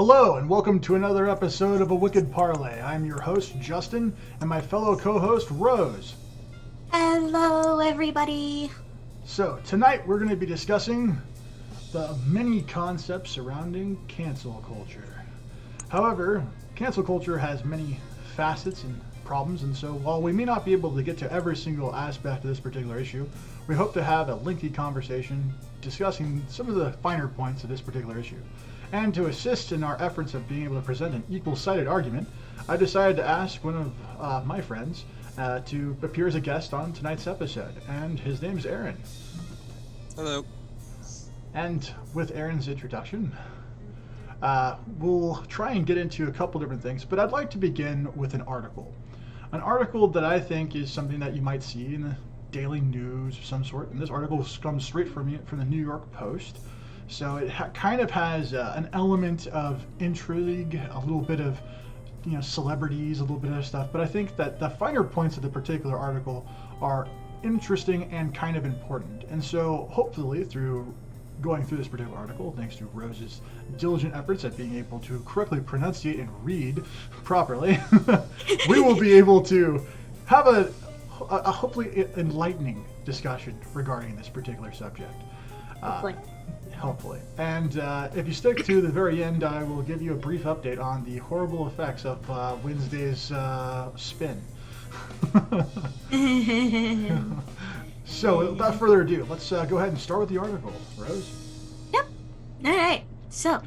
Hello, and welcome to another episode of A Wicked Parley. I'm your host, Justin, and my fellow co-host, Rose. Hello, everybody. So, tonight we're going to be discussing the many concepts surrounding cancel culture. However, cancel culture has many facets and problems, and so while we may not be able to get to every single aspect of this particular issue, we hope to have a lengthy conversation discussing some of the finer points of this particular issue. And to assist in our efforts of being able to present an equal-sided argument, I decided to ask one of my friends to appear as a guest on tonight's episode, and his name's Aaron. Hello. And with Aaron's introduction, we'll try and get into a couple different things, but I'd like to begin with an article. An article that I think is something that you might see in the daily news of some sort, and this article comes straight from the New York Post. So it kind of has an element of intrigue, a little bit of, celebrities, a little bit of stuff. But I think that the finer points of the particular article are interesting and kind of important. And so hopefully through going through this particular article, thanks to Rose's diligent efforts at being able to correctly pronunciate and read properly, we will be able to have a hopefully enlightening discussion regarding this particular subject. Hopefully. And if you stick to the very end, I will give you a brief update on the horrible effects of Wednesday's spin. So, without further ado, let's go ahead and start with the article. Rose? Yep. All right. So,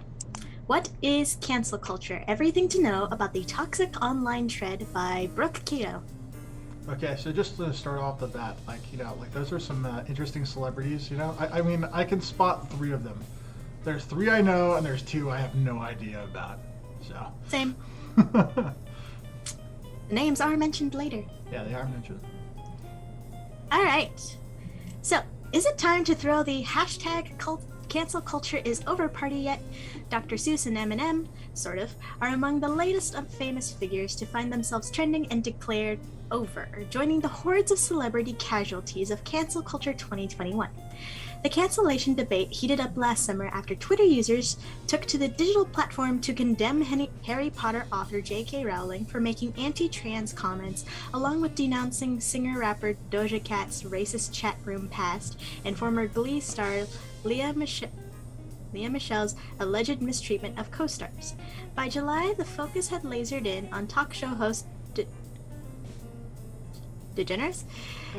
what is cancel culture? Everything to know about the toxic online trend by Brooke Cato. Okay, so just to start off the bat, those are some interesting celebrities, I mean, I can spot 3 of them. There's 3 I know, and there's 2 I have no idea about, so. Same. The names are mentioned later. Yeah, they are mentioned. All right. So, is it time to throw the hashtag cancel culture is over party yet? Dr. Seuss and Eminem, sort of, are among the latest of famous figures to find themselves trending and declared over, joining the hordes of celebrity casualties of cancel culture 2021. The cancellation debate heated up last summer after Twitter users took to the digital platform to condemn Harry Potter author J.K. Rowling for making anti-trans comments, along with denouncing singer-rapper Doja Cat's racist chat room past and former Glee star Lea Michele's alleged mistreatment of co-stars. By July, the focus had lasered in on talk show host DeGeneres,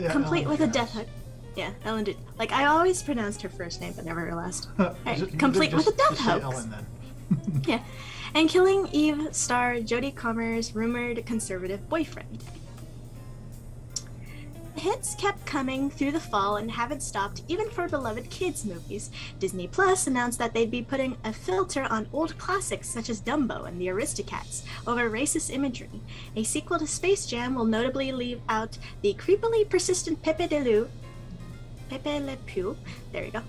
complete Ellen with DeGeneres. a death hook. Yeah, Ellen did. I always pronounced her first name, but never her last. Right, complete with a death hoax. Ellen, then. Yeah, and killing Eve star Jodie Comer's rumored conservative boyfriend. The hits kept coming through the fall and haven't stopped even for beloved kids' movies. Disney Plus announced that they'd be putting a filter on old classics such as Dumbo and the Aristocats over racist imagery. A sequel to Space Jam will notably leave out the creepily persistent Pepe Le Pew, there you go.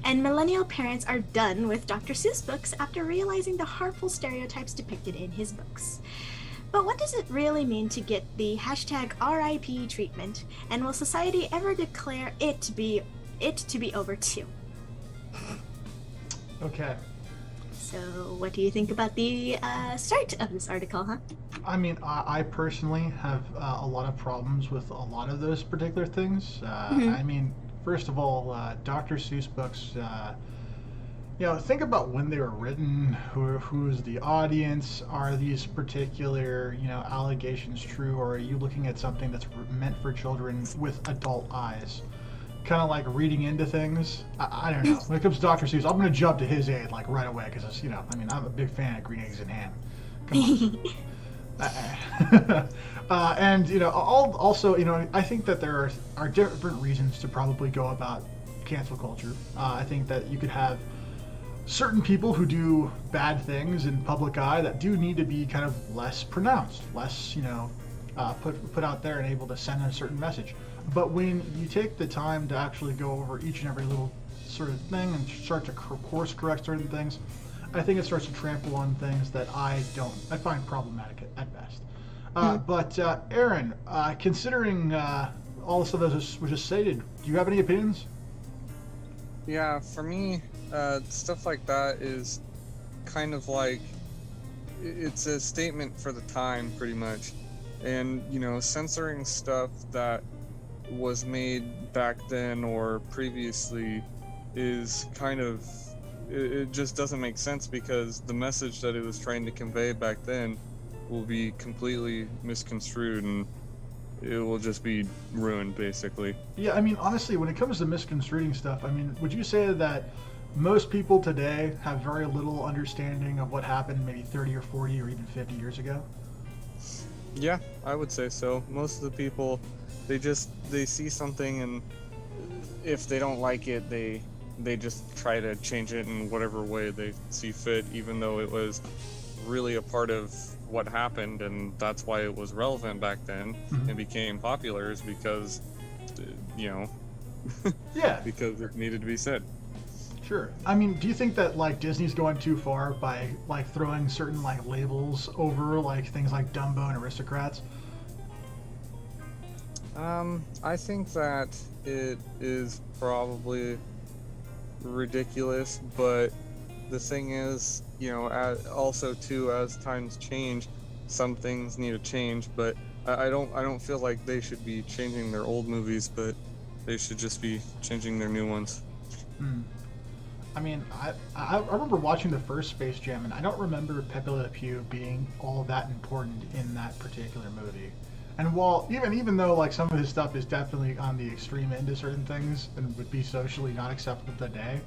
And millennial parents are done with Dr. Seuss books after realizing the harmful stereotypes depicted in his books. But what does it really mean to get the hashtag RIP treatment, and will society ever declare it to be over too? Okay. So what do you think about the start of this article, huh? I mean, I personally have a lot of problems with a lot of those particular things. I mean, first of all, Dr. Seuss books, think about when they were written, who's the audience, are these particular, allegations true, or are you looking at something that's meant for children with adult eyes? Kind of like reading into things. I don't know. When it comes to Dr. Seuss, I'm going to jump to his aid, right away, because, I'm a big fan of Green Eggs and Ham. Come on. And, also, I think that there are different reasons to probably go about cancel culture. I think that you could have certain people who do bad things in public eye that do need to be kind of less pronounced, less, put out there and able to send a certain message. But when you take the time to actually go over each and every little sort of thing and start to course correct certain things, I think it starts to trample on things that I find problematic at best. But Aaron, considering all the stuff that was just stated, do you have any opinions? Yeah, for me, stuff like that is kind of like it's a statement for the time, pretty much. And, censoring stuff that was made back then or previously is kind of, it just doesn't make sense, because the message that it was trying to convey back then will be completely misconstrued, and it will just be ruined, basically. Yeah, I mean, honestly, when it comes to misconstruing stuff, I mean, would you say that most people today have very little understanding of what happened maybe 30 or 40 or even 50 years ago? Yeah, I would say so. Most of the people, they see something, and if they don't like it, they just try to change it in whatever way they see fit, even though it was really a part of what happened, and that's why it was relevant back then and became popular, is because, Yeah. because it needed to be said. Sure. I mean, do you think that like Disney's going too far by like throwing certain like labels over like things like Dumbo and Aristocrats? I think that it is probably ridiculous, but the thing is, also too, as times change, some things need to change. But I don't feel like they should be changing their old movies, but they should just be changing their new ones. I mean, I remember watching the first Space Jam, and I don't remember Pepe Le Pew being all that important in that particular movie. And while even though like some of his stuff is definitely on the extreme end of certain things and would be socially not acceptable today,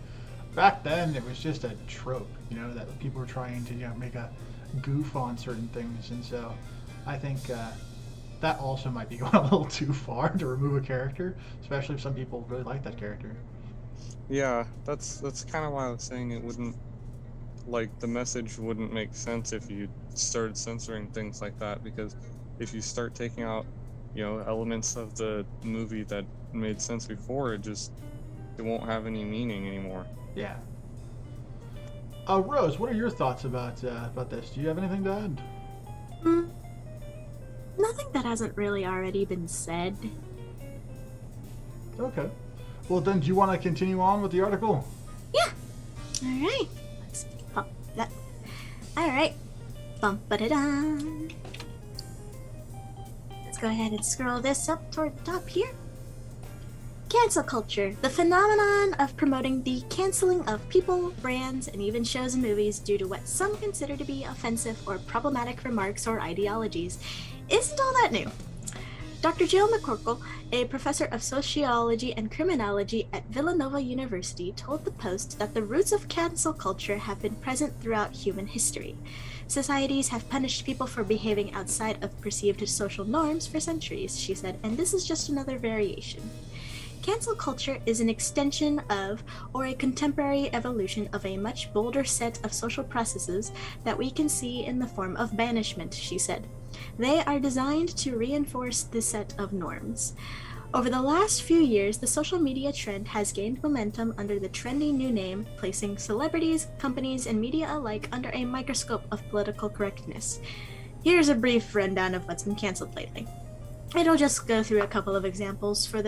back then it was just a trope, that people were trying to make a goof on certain things. And so I think that also might be going a little too far to remove a character, especially if some people really like that character. Yeah, that's kind of why I was saying it wouldn't, like, the message wouldn't make sense if you started censoring things like that, because if you start taking out, elements of the movie that made sense before, it won't have any meaning anymore. Yeah. Rose, what are your thoughts about this? Do you have anything to add? Nothing that hasn't really already been said. Okay. Well, then, do you want to continue on with the article? Yeah. All right. Let's pop that. All right. Bum-ba-da-dum. Let's go ahead and scroll this up toward the top here. Cancel culture, the phenomenon of promoting the canceling of people, brands, and even shows and movies due to what some consider to be offensive or problematic remarks or ideologies, isn't all that new. Dr. Jill McCorkle, a professor of sociology and criminology at Villanova University, told the Post that the roots of cancel culture have been present throughout human history. Societies have punished people for behaving outside of perceived social norms for centuries, she said, and this is just another variation. Cancel culture is an extension of, or a contemporary evolution of, a much bolder set of social processes that we can see in the form of banishment, she said. They are designed to reinforce this set of norms. Over the last few years, the social media trend has gained momentum under the trendy new name, placing celebrities, companies, and media alike under a microscope of political correctness. Here's a brief rundown of what's been canceled lately. It'll just go through a couple of examples for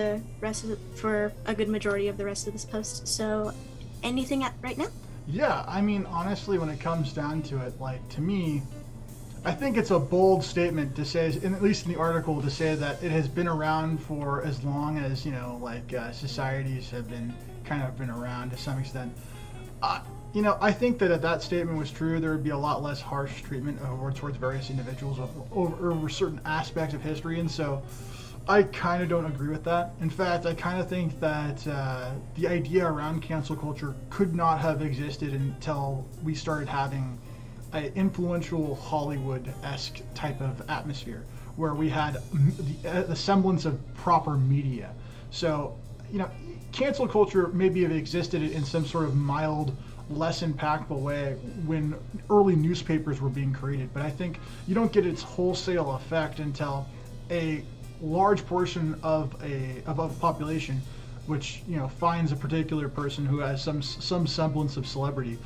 a good majority of the rest of this post. So, anything right now? Yeah, I mean, honestly, when it comes down to it, like, to me, I think it's a bold statement to say, at least in the article, to say that it has been around for as long as, societies have been around to some extent. I think that if that statement was true, there would be a lot less harsh treatment towards various individuals over certain aspects of history, and so I kind of don't agree with that. In fact, I kind of think that the idea around cancel culture could not have existed until we started having an influential Hollywood-esque type of atmosphere, where we had the semblance of proper media. So, cancel culture maybe have existed in some sort of mild, less impactful way when early newspapers were being created, but I think you don't get its wholesale effect until a large portion of a population, which finds a particular person who has some semblance of celebrity,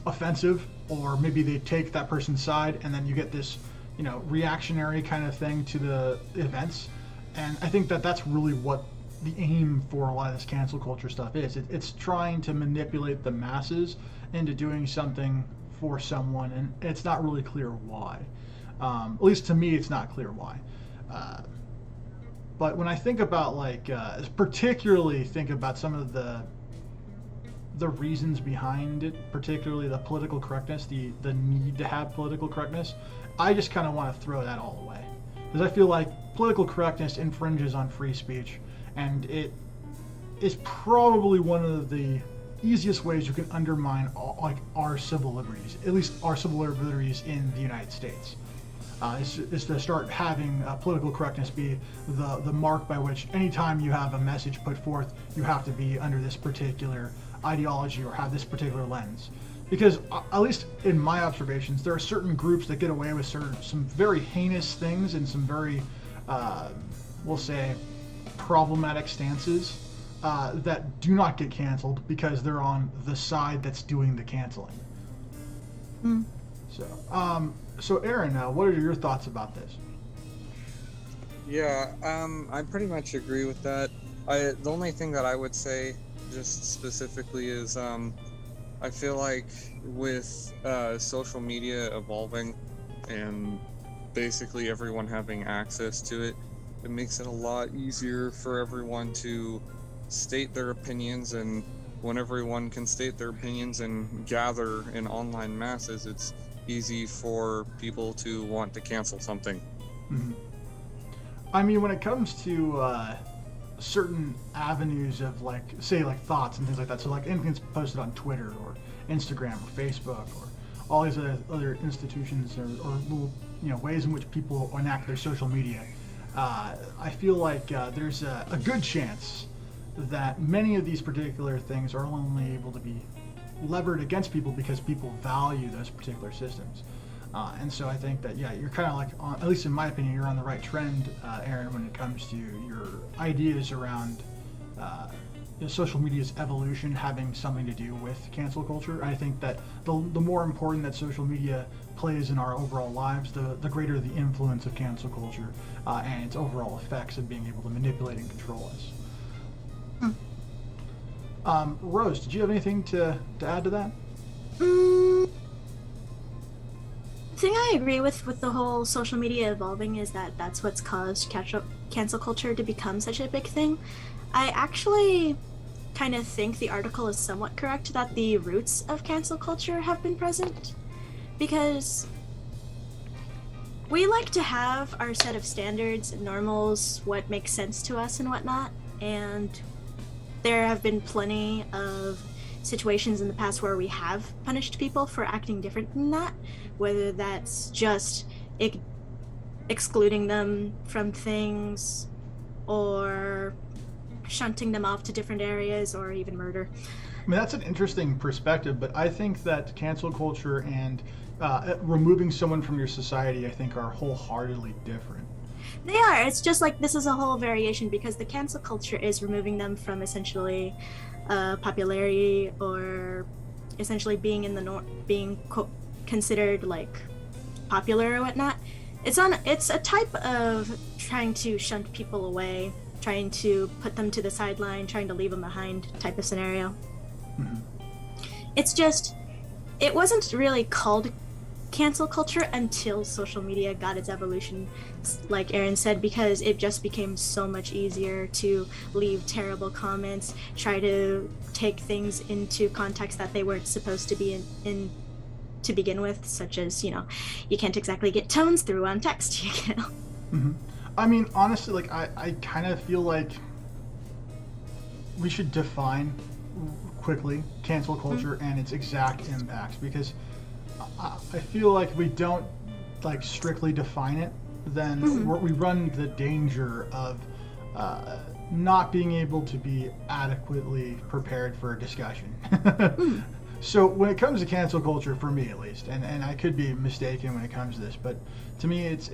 offensive, or maybe they take that person's side, and then you get this reactionary kind of thing to the events. And I think that that's really what the aim for a lot of this cancel culture stuff is. It's trying to manipulate the masses into doing something for someone, and it's not really clear why. At least to me, it's not clear why. But when I think about particularly think about some of the reasons behind it, particularly the political correctness, the need to have political correctness, I just kind of want to throw that all away. Because I feel like political correctness infringes on free speech, and it is probably one of the easiest ways you can undermine our civil liberties, at least our civil liberties in the United States. Is to start having political correctness be the mark by which anytime you have a message put forth, you have to be under this particular ideology or have this particular lens. Because at least in my observations, there are certain groups that get away with some very heinous things and some very, we'll say, problematic stances that do not get canceled because they're on the side that's doing the canceling. Mm. So Aaron, what are your thoughts about this? Yeah, I pretty much agree with that. The only thing that I would say, just specifically, is I feel like with social media evolving and basically everyone having access to it, it makes it a lot easier for everyone to state their opinions, and when everyone can state their opinions and gather in online masses, it's easy for people to want to cancel something. Mm-hmm. I mean, when it comes to certain avenues of say thoughts and things like that, so like anything that's posted on Twitter or Instagram or Facebook or all these other institutions or little ways in which people enact their social media, I feel like there's a good chance that many of these particular things are only able to be levered against people because people value those particular systems. And so I think that, you're kind of at least in my opinion, you're on the right trend, Aaron, when it comes to your ideas around social media's evolution having something to do with cancel culture. I think that the more important that social media plays in our overall lives, the greater the influence of cancel culture and its overall effects of being able to manipulate and control us. Rose, did you have anything to add to that? The thing I agree with the whole social media evolving is that that's what's caused cancel culture to become such a big thing. I actually kind of think the article is somewhat correct that the roots of cancel culture have been present, because we like to have our set of standards and normals, what makes sense to us and whatnot, and there have been plenty of situations in the past where we have punished people for acting different than that, whether that's just excluding them from things or shunting them off to different areas or even murder. I mean, that's an interesting perspective, but I think that cancel culture and removing someone from your society, I think, are wholeheartedly different. They are. It's just like this is a whole variation, because the cancel culture is removing them from essentially popularity or essentially being in the being considered like popular or whatnot. It's a type of trying to shunt people away, trying to put them to the sideline, trying to leave them behind type of scenario. Mm-hmm. It's just, it wasn't really called cancel culture until social media got its evolution, like Aaron said, because it just became so much easier to leave terrible comments, try to take things into context that they weren't supposed to be in to begin with, such as, you can't exactly get tones through on text. Mm-hmm. I mean, honestly, I kind of feel like we should define quickly cancel culture and its exact impacts, because I feel like if we don't strictly define it, then we run the danger of not being able to be adequately prepared for a discussion. So when it comes to cancel culture, for me at least, and I could be mistaken when it comes to this, but to me it's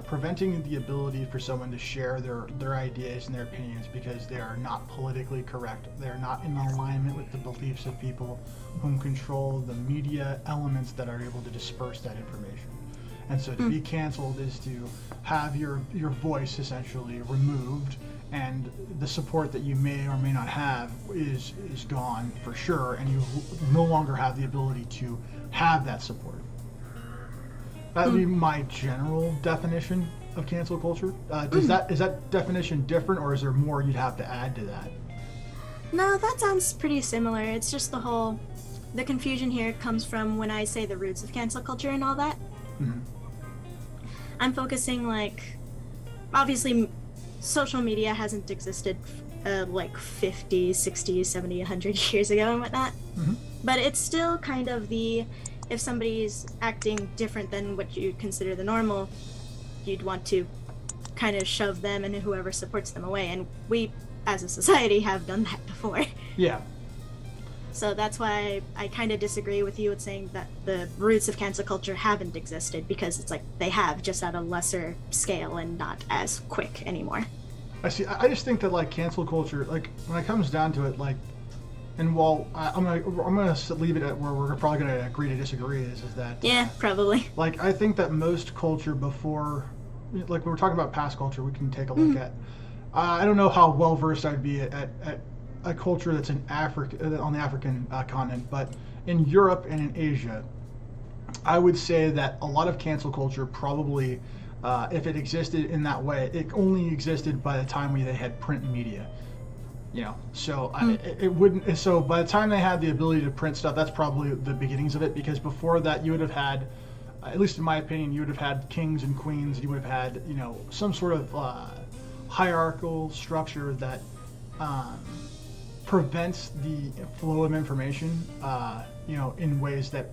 preventing the ability for someone to share their ideas and their opinions because they are not politically correct. They're not in alignment with the beliefs of people whom control the media elements that are able to disperse that information. And so to be canceled is to have your voice essentially removed and the support that you may or may not have is gone for sure, and you no longer have the ability to have that support. That would be my general definition of cancel culture. Is that definition different, or is there more you'd have to add to that? No, that sounds pretty similar. It's just the confusion here comes from when I say the roots of cancel culture and all that. Mm-hmm. I'm focusing, like, obviously social media hasn't existed like 50, 60, 70, 100 years ago and whatnot. Mm-hmm. But it's still kind of if somebody's acting different than what you consider the normal, you'd want to kind of shove them and whoever supports them away. And we, as a society, have done that before. Yeah. So that's why I kind of disagree with you with saying that the roots of cancel culture haven't existed, because it's like they have, just at a lesser scale and not as quick anymore. I see. I just think that, like, cancel culture, like, when it comes down to it, like, and while I'm gonna leave it at where we're probably gonna agree to disagree is that Yeah, probably. like, I think that most culture before, like, when we're talking about past culture, we can take a look at. I don't know how well versed I'd be at a culture that's in Africa, on the African continent, but in Europe and in Asia, I would say that a lot of cancel culture probably, if it existed in that way, it only existed by the time they had print media. You know, so it wouldn't. So by the time they had the ability to print stuff, that's probably the beginnings of it. Because before that, you would have had, at least in my opinion, you would have had kings and queens. You would have had, you know, some sort of hierarchical structure that prevents the flow of information. You know, in ways that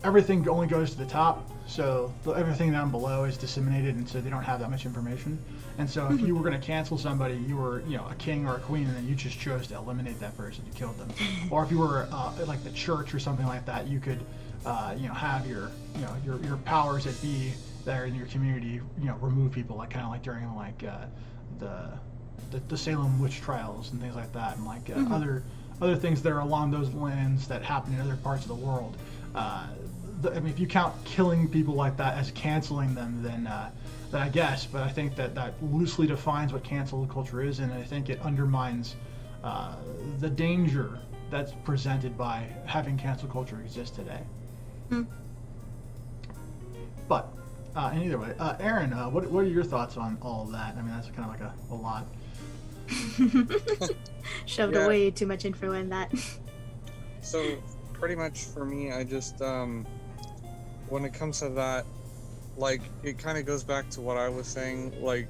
everything only goes to the top. So everything down below is disseminated, and so they don't have that much information. And so if you were going to cancel somebody, you were, you know, a king or a queen, and then you just chose to eliminate that person, you killed them. Or if you were like the church or something like that, you could, you know, have your powers that be there in your community, you know, remove people, like kind of like during like the Salem witch trials and things like that, and like other things that are along those lines that happen in other parts of the world. I mean, if you count killing people like that as canceling them, then I guess. But I think that loosely defines what cancel culture is, and I think it undermines the danger that's presented by having cancel culture exist today. But in either way, Aaron, what are your thoughts on all of that? I mean, that's kind of like a lot. Shoved way too much info in that. So pretty much for me, I just when it comes to that, like, it kind of goes back to what I was saying, like,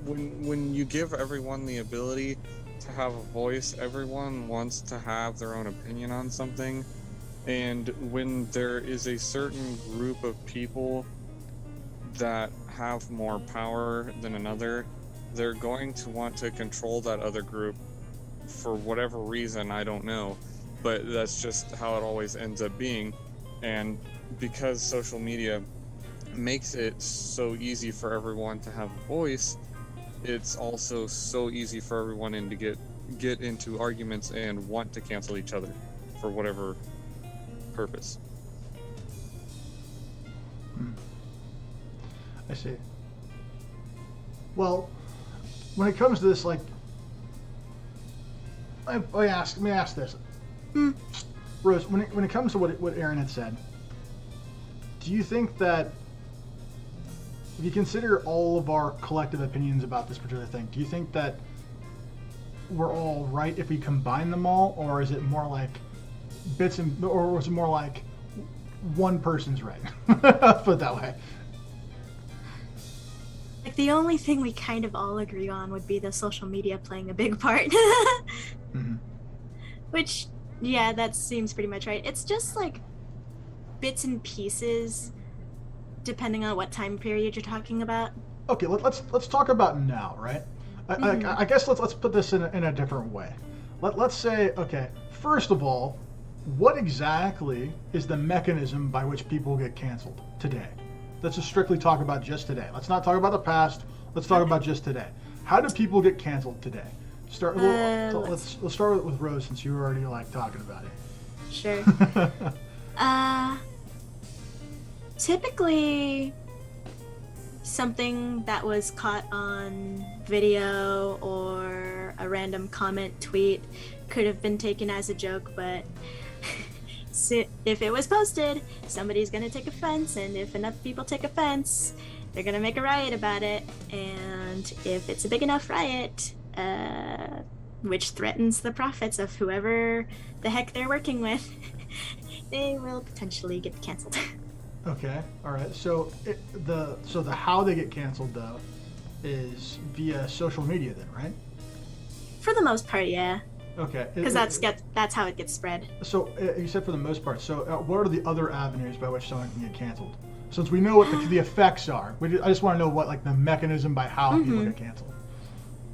when you give everyone the ability to have a voice, everyone wants to have their own opinion on something, and when there is a certain group of people that have more power than another, they're going to want to control that other group for whatever reason, I don't know, but that's just how it always ends up being. And because social media makes it so easy for everyone to have a voice, it's also so easy for everyone to get into arguments and want to cancel each other for whatever purpose. I see. Well, when it comes to this, like, let me ask this. Rose, when it comes to what Aaron had said, do you think that if you consider all of our collective opinions about this particular thing, do you think that we're all right if we combine them all, or is it more like or is it more like one person's right? Put it that way. Like, the only thing we kind of all agree on would be the social media playing a big part. Which, yeah, that seems pretty much right. It's just like bits and pieces, depending on what time period you're talking about. Okay, let's talk about now, right? I guess let's put this in a different way. Let's say, okay, first of all, what exactly is the mechanism by which people get canceled today? Let's just strictly talk about just today. Let's not talk about the past. Let's talk about just today. How do people get canceled today? Let's start with Rose, since you were already like talking about it. Sure. Typically, something that was caught on video or a random comment tweet could have been taken as a joke, but if it was posted, somebody's gonna take offense, and if enough people take offense, they're gonna make a riot about it, and if it's a big enough riot, which threatens the profits of whoever the heck they're working with, they will potentially get canceled. Okay, all right. So the how they get canceled though is via social media then, right? For the most part, yeah. Okay. Because that's how it gets spread. So you said for the most part. So what are the other avenues by which someone can get canceled? Since we know what the effects are, I just want to know what like the mechanism by how people get canceled.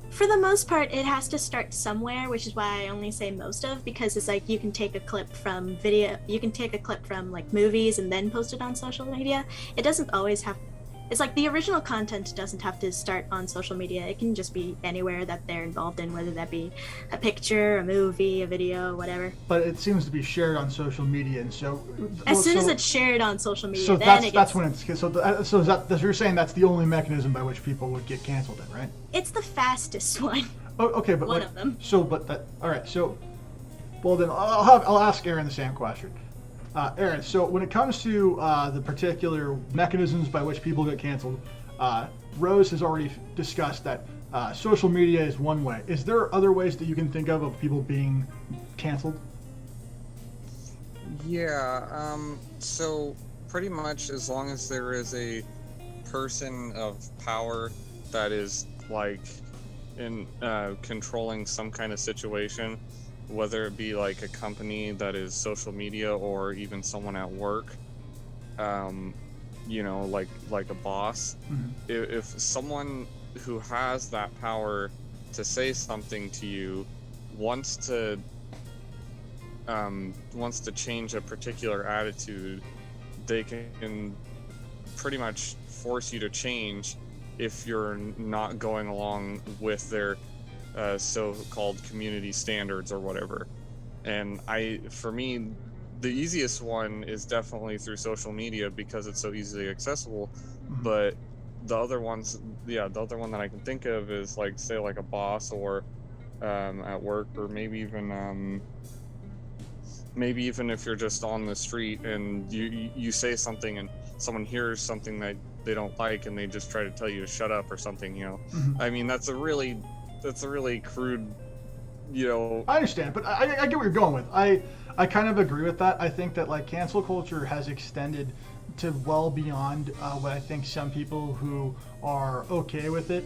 For the most part, it has to start somewhere, which is why I only say most of, because it's like you can take a clip from video, you can take a clip from like movies and then post it on social media. It doesn't always have, it's like the original content doesn't have to start on social media. It can just be anywhere that they're involved in, whether that be a picture, a movie, a video, whatever. But it seems to be shared on social media, and so as soon as it's shared on social media, so then that's when it's so is that you're saying that's the only mechanism by which people would get canceled, then, right? It's the fastest one. Oh, okay, but one of them. So, but that all right. So, well then I'll ask Aaron the same question. Aaron, so when it comes to the particular mechanisms by which people get canceled, Rose has already discussed that social media is one way. Is there other ways that you can think of people being canceled? Yeah, so pretty much as long as there is a person of power that is like in controlling some kind of situation, whether it be like a company that is social media or even someone at work, you know, like a boss. Mm-hmm. If someone who has that power to say something to you wants to change a particular attitude, they can pretty much force you to change if you're not going along with their so-called community standards or whatever. And for me, the easiest one is definitely through social media because it's so easily accessible. Mm-hmm. But the other one that I can think of is like, say, like a boss or at work, or maybe even if you're just on the street and you say something and someone hears something that they don't like and they just try to tell you to shut up or something, you know. Mm-hmm. I mean, that's a really crude, you know. I understand, but I get what you're going with. I kind of agree with that. I think that like cancel culture has extended to well beyond what I think some people who are okay with it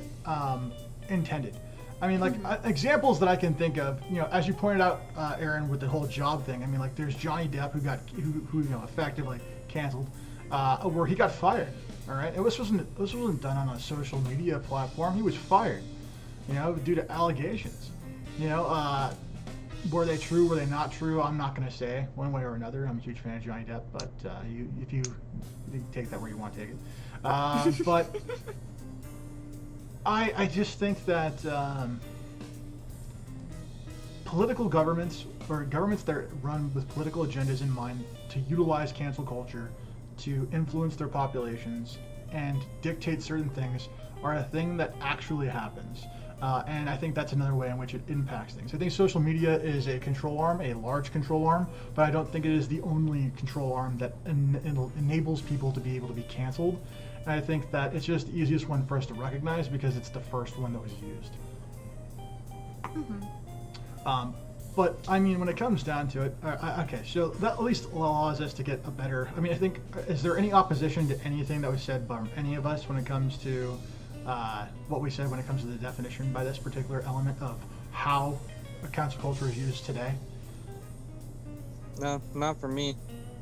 intended. I mean, like examples that I can think of, you know, as you pointed out, Aaron, with the whole job thing. I mean, like there's Johnny Depp who you know effectively canceled, where he got fired. All right, this wasn't done on a social media platform. He was fired, you know, due to allegations. You know, were they true? Were they not true? I'm not going to say one way or another. I'm a huge fan of Johnny Depp, but if you take that where you want to take it. But I just think that political governments or governments that run with political agendas in mind to utilize cancel culture to influence their populations and dictate certain things are a thing that actually happens. And I think that's another way in which it impacts things. I think social media is a control arm, a large control arm, but I don't think it is the only control arm that enables people to be able to be canceled. And I think that it's just the easiest one for us to recognize because it's the first one that was used. Mm-hmm. But I mean, when it comes down to it, okay, so that at least allows us to get a better. I mean, I think, is there any opposition to anything that was said by any of us when it comes to what we said when it comes to the definition by this particular element of how cancel culture is used today? No, not for me.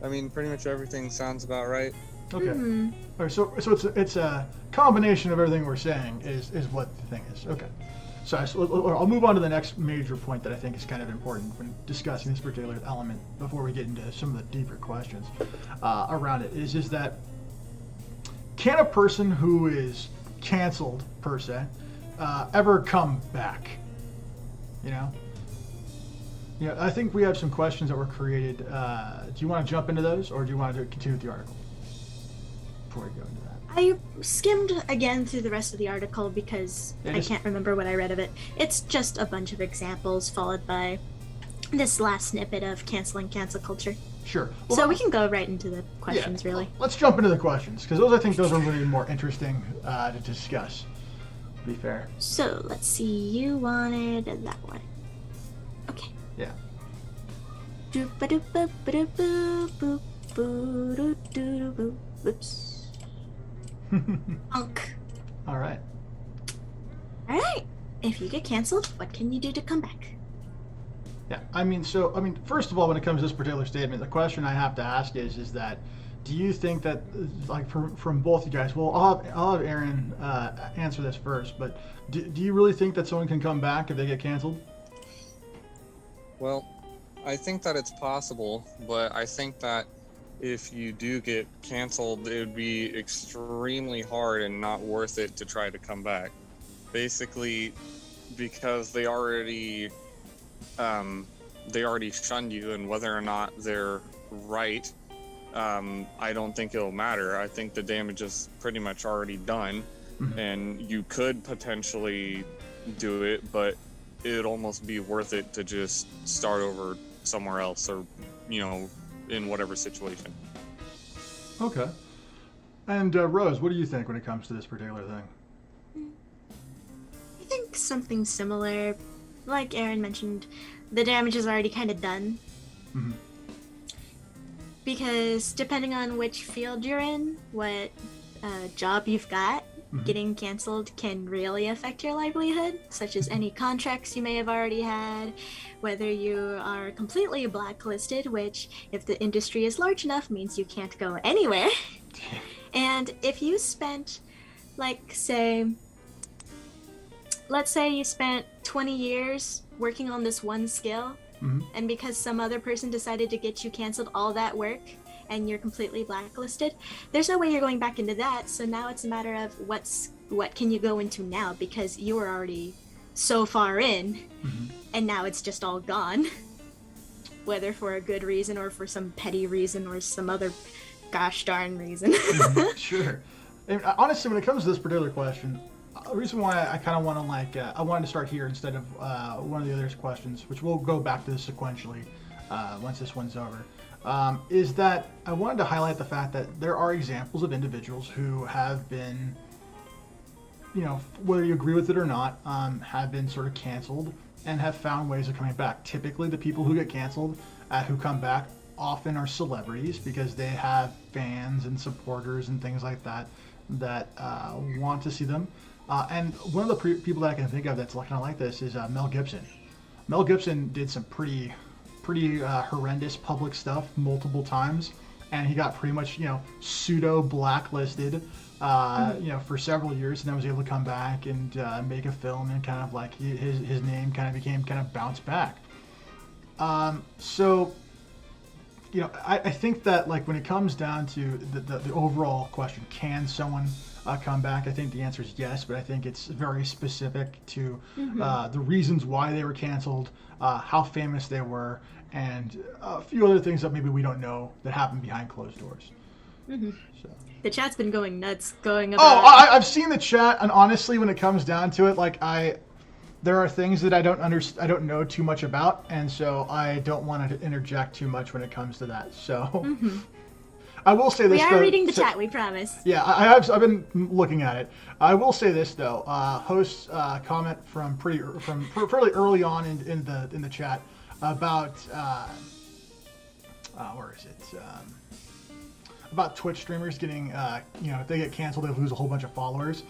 I mean, pretty much everything sounds about right. Okay. Mm-hmm. All right, so it's a combination of everything we're saying is what the thing is. Okay. So I'll move on to the next major point that I think is kind of important when discussing this particular element before we get into some of the deeper questions around it. Is that can a person who is canceled per se ever come back? You know, I think we have some questions that were created. Do you want to jump into those, or do you want to continue with the article before we go into that? I skimmed again through the rest of the article because Yeah, I just- can't remember what I read of it. It's just a bunch of examples followed by this last snippet of canceling cancel culture. Sure. So we can go right into the questions, really. Let's jump into the questions, because I think those are really more interesting to discuss, to be fair. So let's see. You wanted that one. Okay. Yeah. Oops. Unk. All right. All right. If you get canceled, what can you do to come back? Yeah, first of all, when it comes to this particular statement, the question I have to ask is that, do you think that, like, from both you guys, well, I'll have Aaron answer this first, but do you really think that someone can come back if they get canceled? Well, I think that it's possible, but I think that if you do get canceled, it would be extremely hard and not worth it to try to come back. Basically, because they already shunned you, and whether or not they're right, I don't think it'll matter. I think the damage is pretty much already done, and you could potentially do it, but it'd almost be worth it to just start over somewhere else, or, in whatever situation. Okay. And Rose, what do you think when it comes to this particular thing? I think something similar. Like Aaron mentioned, the damage is already kind of done. Mm-hmm. Because depending on which field you're in, what job you've got, getting canceled can really affect your livelihood, such as any contracts you may have already had, whether you are completely blacklisted, which, if the industry is large enough, means you can't go anywhere. And if you spent, let's say you spent 20 years working on this one skill, and because some other person decided to get you canceled all that work, and you're completely blacklisted, there's no way you're going back into that. So now it's a matter of what can you go into now, because you were already so far in, and now it's just all gone. Whether for a good reason or for some petty reason or some other gosh darn reason. Sure. And honestly, when it comes to this particular question, the reason why I kind of want to I wanted to start here instead of one of the other questions, which we'll go back to this sequentially once this one's over, is that I wanted to highlight the fact that there are examples of individuals who have been, whether you agree with it or not, have been sort of canceled and have found ways of coming back. Typically, the people who get canceled, who come back, often are celebrities, because they have fans and supporters and things like that want to see them. And one of the people that I can think of that's kind of like this is Mel Gibson. Mel Gibson did some pretty horrendous public stuff multiple times, and he got pretty much pseudo blacklisted for several years, and then was able to come back and make a film, and kind of like his name kind of bounced back. So I think that, like, when it comes down to the overall question, can someone come back, I think the answer is yes, but I think it's very specific to the reasons why they were canceled, how famous they were, and a few other things that maybe we don't know that happened behind closed doors. So. The chat's been going nuts, going Oh, about... I've seen the chat, and honestly, when it comes down to it, there are things that I don't know too much about, and so I don't want to interject too much when it comes to that. So I will say this. We are reading the chat, we promise. Yeah, I've been looking at it. I will say this though. Host's comment from fairly early on in the chat about where is it? About Twitch streamers getting if they get canceled, they lose a whole bunch of followers.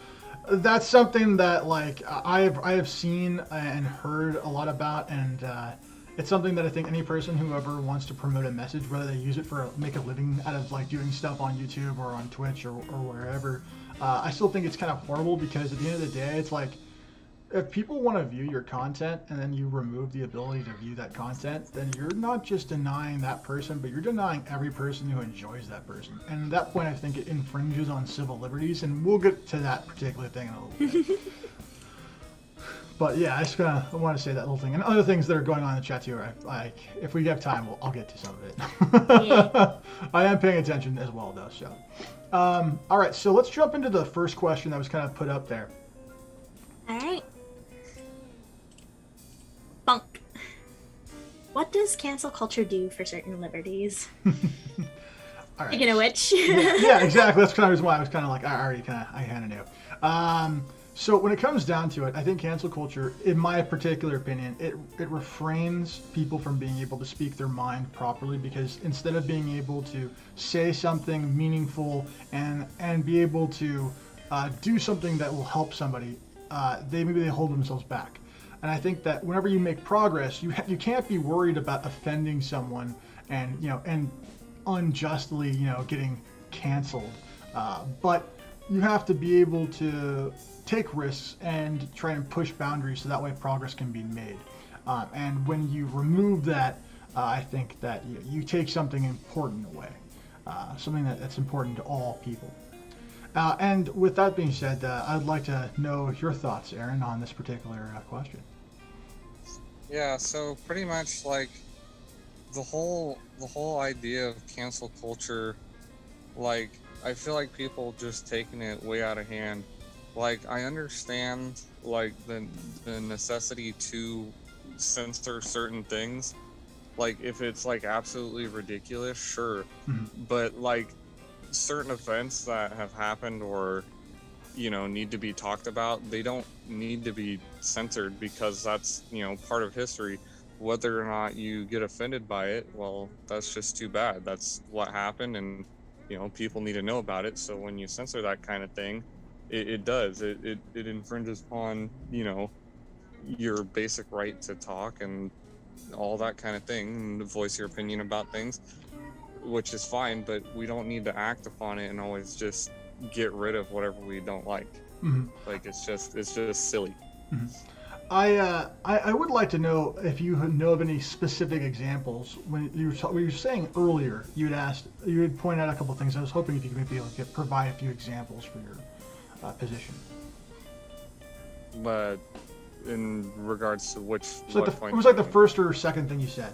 That's something that I have seen and heard a lot about, and it's something that I think any person who ever wants to promote a message, whether they use it make a living out of doing stuff on YouTube or on Twitch or wherever, I still think it's kind of horrible, because at the end of the day, it's like, if people want to view your content and then you remove the ability to view that content, then you're not just denying that person, but you're denying every person who enjoys that person. And at that point, I think it infringes on civil liberties, and we'll get to that particular thing in a little bit. But yeah, I want to say that little thing, and other things that are going on in the chat too. Like, if we have time, I'll get to some of it. Yeah. I am paying attention as well, though. So, all right. So let's jump into the first question that was kind of put up there. All right. Bunk. What does cancel culture do for certain liberties? All right. Speaking of which. Yeah, exactly. That's kind of why I was kind of like, I kind of knew. So when it comes down to it, I think cancel culture, in my particular opinion, it refrains people from being able to speak their mind properly, because instead of being able to say something meaningful and be able to do something that will help somebody, they hold themselves back. And I think that whenever you make progress, you can't be worried about offending someone and unjustly getting canceled, but you have to be able to take risks and try and push boundaries so that way progress can be made. And when you remove that, I think that you take something important away, something that's important to all people. And with that being said, I'd like to know your thoughts, Aaron, on this particular question. Yeah, so pretty much like the whole idea of cancel culture, like I feel like people just taking it way out of hand. Like, I understand like the necessity to censor certain things, like if it's like absolutely ridiculous, sure. Mm-hmm. But like certain events that have happened or need to be talked about, they don't need to be censored, because that's part of history. Whether or not you get offended by it, well, that's just too bad. That's what happened, and people need to know about it. So when you censor that kind of thing, it infringes upon your basic right to talk and all that kind of thing, and to voice your opinion about things, which is fine. But we don't need to act upon it and always just get rid of whatever we don't like. Mm-hmm. Like it's just silly. Mm-hmm. I would like to know if you know of any specific examples. When you were saying earlier, you had pointed out a couple of things. I was hoping if you could maybe able to provide a few examples for your position. But in regards to which, it was like the first or second thing you said.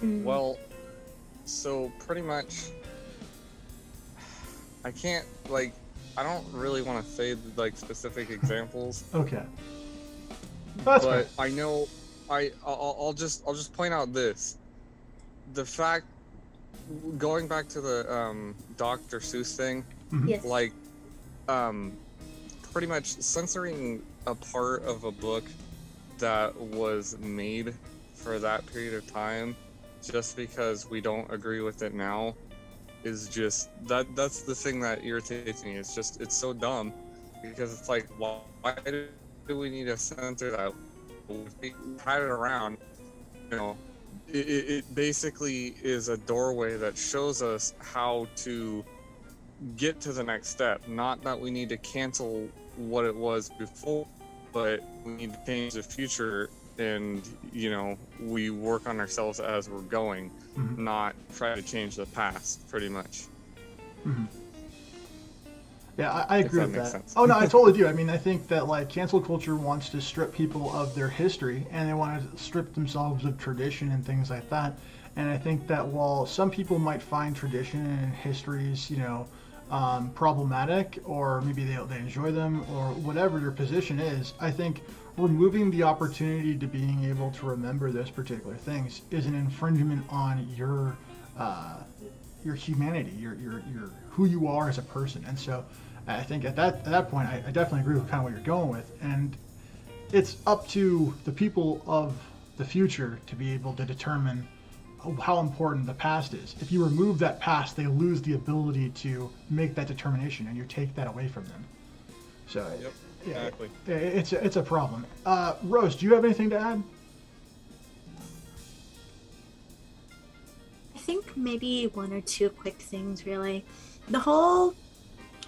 Well, so pretty much, I can't I don't really want to say like specific examples. Okay. That's but fair. I know I'll just point out this. The fact, going back to the Dr. Seuss thing, Mm-hmm. Yes. like pretty much censoring a part of a book that was made for that period of time just because we don't agree with it now is just that's the thing that irritates me. It's so dumb, because it's like, why do we need to censor that? We had it around, it basically is a doorway that shows us how to get to the next step. Not that we need to cancel what it was before, but we need to change the future, and we work on ourselves as we're going. Mm-hmm. Not try to change the past, pretty much. Mm-hmm. Yeah, I agree that with makes that. sense. Oh no, I totally do. I mean, I think that like cancel culture wants to strip people of their history, and they want to strip themselves of tradition and things like that. And I think that while some people might find tradition and histories, problematic, or maybe they enjoy them, or whatever your position is, I think removing the opportunity to being able to remember those particular things is an infringement on your humanity, your who you are as a person. And so I think at that point, I definitely agree with kind of what you're going with. And it's up to the people of the future to be able to determine how important the past is. If you remove that past, they lose the ability to make that determination, and you take that away from them. So Yep, yeah, exactly. it's a problem. Rose, do you have anything to add? I think maybe one or two quick things, really. I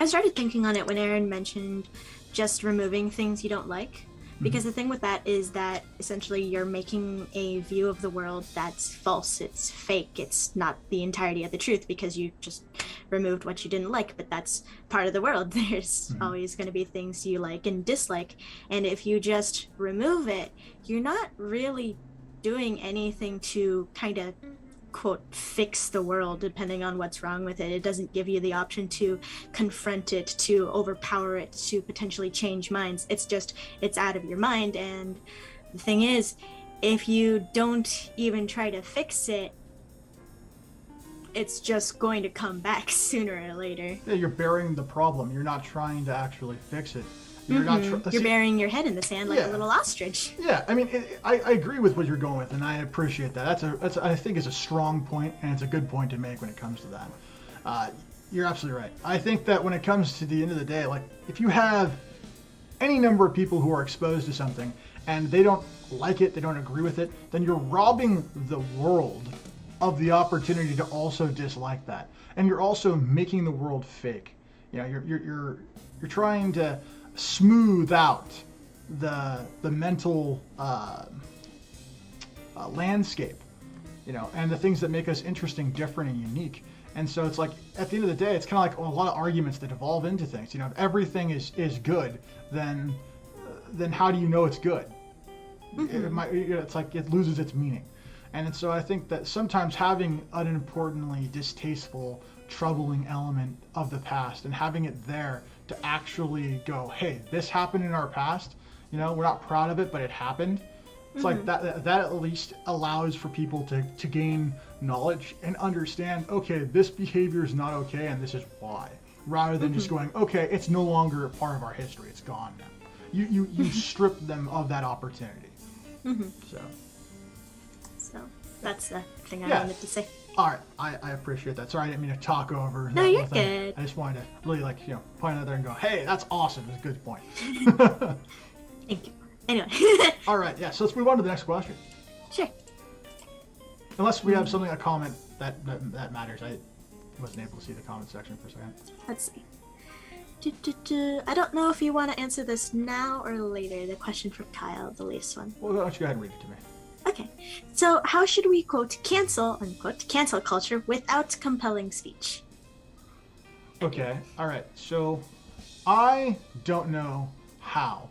started thinking on it when Aaron mentioned just removing things you don't like. Because the thing with that is that essentially you're making a view of the world that's false, it's fake, it's not the entirety of the truth because you just removed what you didn't like, but that's part of the world. There's always going to be things you like and dislike, and if you just remove it, you're not really doing anything to kind of quote fix the world depending on what's wrong with it. It doesn't give you the option to confront it, to overpower it, to potentially change minds. It's just, it's out of your mind. And the thing is, if you don't even try to fix it, it's just going to come back sooner or later. Yeah, you're burying the problem. You're not trying to actually fix it. You're not. You're burying your head in the sand like a little ostrich. Yeah, I mean, I agree with what you're going with, and I appreciate that. That's I think is a strong point, and it's a good point to make when it comes to that. You're absolutely right. I think that when it comes to the end of the day, like if you have any number of people who are exposed to something and they don't like it, they don't agree with it, then you're robbing the world of the opportunity to also dislike that, and you're also making the world fake. You know, you're trying to smooth out the mental landscape, you know, and the things that make us interesting, different, and unique. And so it's like at the end of the day, it's kind of like a lot of arguments that evolve into things. You know, if everything is good, then how do you know it's good? It's like it loses its meaning. And so I think that sometimes having unimportantly distasteful, troubling element of the past and having it there to actually go, hey, this happened in our past, you know, we're not proud of it, but it happened. It's like that at least allows for people to gain knowledge and understand, okay, this behavior is not okay and this is why, rather than just going, okay, it's no longer a part of our history, it's gone now. You strip them of that opportunity. So that's the thing I wanted to say. All right, I appreciate that. Sorry, I didn't mean to talk over. No, you're good. I just wanted to really point out there and go, hey, that's awesome. It's a good point. Thank you. Anyway. All right, yeah. So let's move on to the next question. Sure. Unless we have something, a comment that matters. I wasn't able to see the comment section for a second. Let's see. I don't know if you want to answer this now or later. The question from Kyle, the latest one. Well, why don't you go ahead and read it to me? Okay, so how should we, quote, cancel, unquote, cancel culture without compelling speech? Okay, all right. So I don't know how,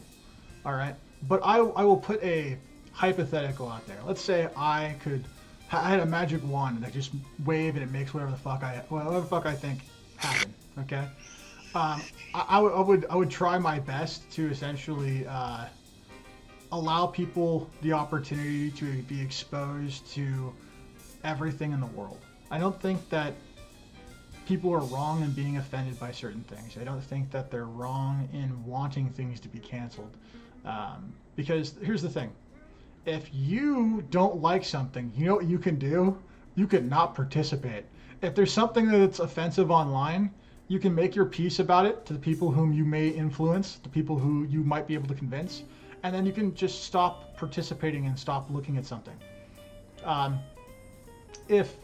all right? But I will put a hypothetical out there. Let's say I had a magic wand that just wave and it makes whatever the fuck I think happen, okay? I would try my best to essentially allow people the opportunity to be exposed to everything in the world. I don't think that people are wrong in being offended by certain things. I don't think that they're wrong in wanting things to be canceled. Because here's the thing. If you don't like something, you know what you can do? You can not participate. If there's something that's offensive online, you can make your peace about it to the people whom you may influence, the people who you might be able to convince, and then you can just stop participating and stop looking at something. If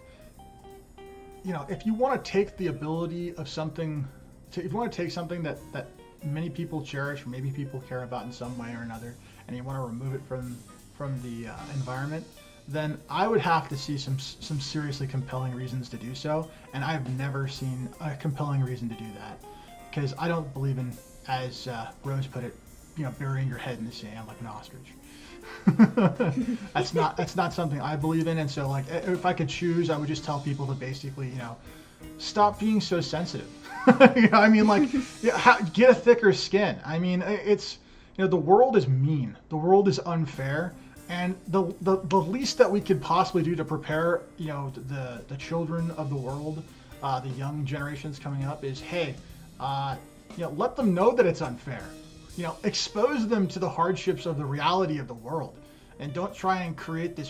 you want to take the ability of something, if you want to take something that many people cherish, or maybe people care about in some way or another, and you want to remove it from the environment, then I would have to see some seriously compelling reasons to do so, and I've never seen a compelling reason to do that, because I don't believe in, as Rose put it, burying your head in the sand like an ostrich. That's not something I believe in, and so like if I could choose, I would just tell people to basically stop being so sensitive. Get a thicker skin. I mean, it's the world is mean, the world is unfair, and the least that we could possibly do to prepare the children of the world, the young generations coming up, is let them know that it's unfair. Expose them to the hardships of the reality of the world, and don't try and create this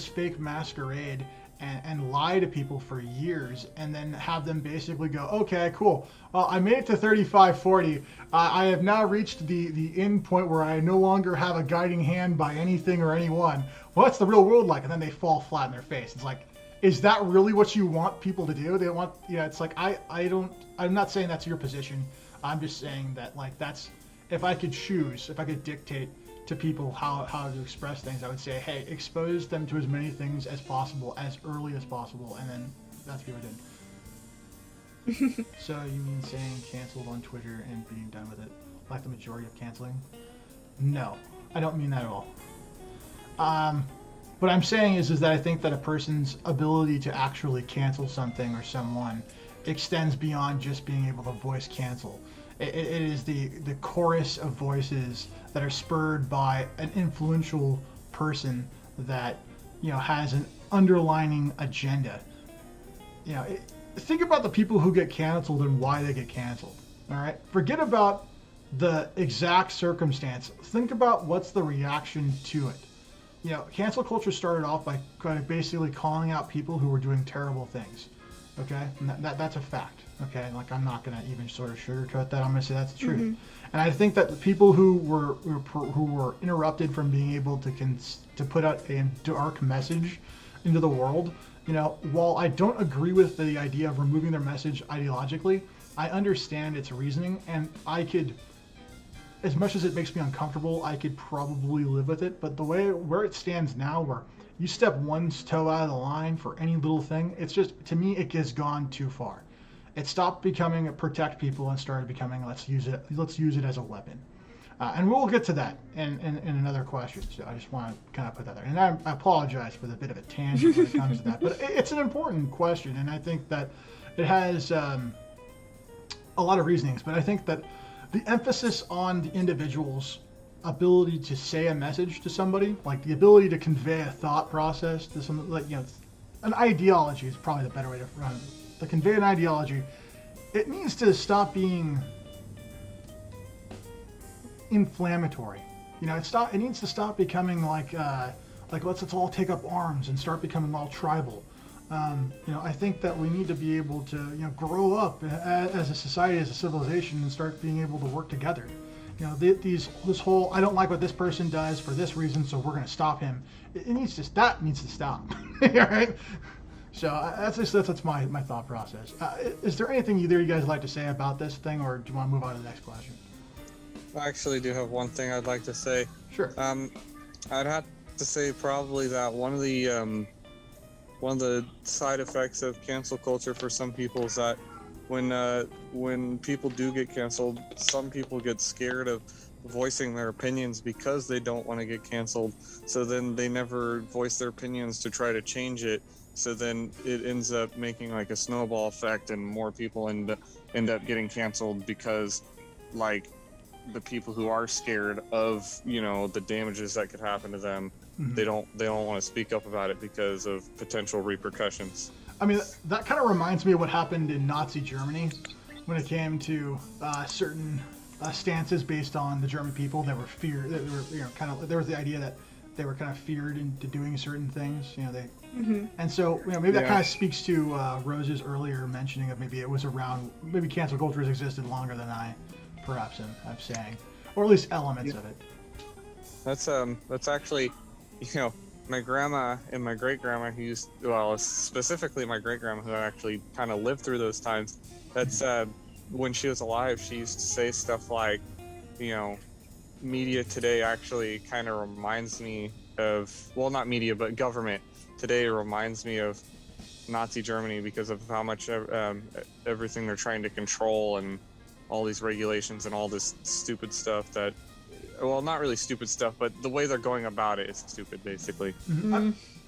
fake masquerade and lie to people for years, and then have them basically go, okay, cool, I made it to 35-40. I have now reached the end point where I no longer have a guiding hand by anything or anyone. What's the real world like? And then they fall flat in their face. It's like, is that really what you want people to do? They want, it's like, I'm not saying that's your position. I'm just saying that, like, that's, if I could choose, if I could dictate to people how to express things, I would say, hey, expose them to as many things as possible, as early as possible, and then that's what we did. So you mean saying canceled on Twitter and being done with it, like the majority of canceling? No, I don't mean that at all. What I'm saying is that I think that a person's ability to actually cancel something or someone extends beyond just being able to voice cancel. It is the chorus of voices that are spurred by an influential person that, you know, has an underlining agenda. You know, think about the people who get canceled and why they get canceled. All right, forget about the exact circumstance. Think about what's the reaction to it. You know, cancel culture started off by kind of basically calling out people who were doing terrible things. Okay, and that's a fact. Okay, like I'm not gonna even sort of sugarcoat that. I'm gonna say that's the truth. And I think that the people who were interrupted from being able to put out a dark message into the world, you know, while I don't agree with the idea of removing their message ideologically, I understand its reasoning, and I could, as much as it makes me uncomfortable, I could probably live with it. But the way where it stands now, where you step one toe out of the line for any little thing, it's just, to me, it has gone too far. It stopped becoming a protect people and started becoming let's use it as a weapon. And we'll get to that in another question. So I just want to kind of put that there. And I apologize for the bit of a tangent when it comes to that, but it's an important question, and I think that it has a lot of reasonings. But I think that the emphasis on the individual's ability to say a message to somebody, like the ability to convey a thought process to some, like, you know, an ideology is probably the better way to run it. To convey an ideology, it needs to stop being inflammatory. You know, it needs to stop becoming like let's all take up arms and start becoming all tribal. You know, I think that we need to be able to, you know, grow up as a society, as a civilization, and start being able to work together. You know, this whole I don't like what this person does for this reason, so we're going to stop him. That needs to stop. All right. So that's my thought process. Is there anything either of you guys would like to say about this thing, or do you want to move on to the next question? I actually do have one thing I'd like to say. Sure. I'd have to say probably that one of the side effects of cancel culture for some people is that when people do get canceled, some people get scared of voicing their opinions because they don't want to get canceled. So then they never voice their opinions to try to change it. So then it ends up making like a snowball effect, and more people end up getting canceled because, like, the people who are scared of, you know, the damages that could happen to them, they don't want to speak up about it because of potential repercussions. I mean, that kind of reminds me of what happened in Nazi Germany when it came to certain stances based on the German people that were feared. That were, you know, kind of, there was the idea that they were kind of feared into doing certain things. You know, and so, you know, maybe that kind of speaks to Rose's earlier mentioning of maybe it was around, maybe cancel culture has existed longer than I perhaps am saying, or at least elements of it. That's actually, you know, my grandma and my great grandma who used, well, specifically my great grandma who actually kind of lived through those times. That's when she was alive, she used to say stuff like, you know, media today actually kind of reminds me of, well, not media, but government today reminds me of Nazi Germany because of how much everything they're trying to control and all these regulations and all this stupid stuff that, well, not really stupid stuff, but the way they're going about it is stupid, basically.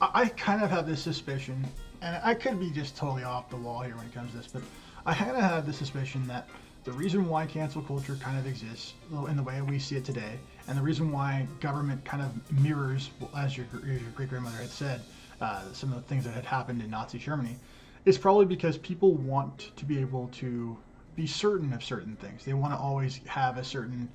I kind of have this suspicion, and I could be just totally off the wall here when it comes to this, but I kind of have the suspicion that the reason why cancel culture kind of exists in the way we see it today, and the reason why government kind of mirrors, as your great-grandmother had said, some of the things that had happened in Nazi Germany, is probably because people want to be able to be certain of certain things. They want to always have a certain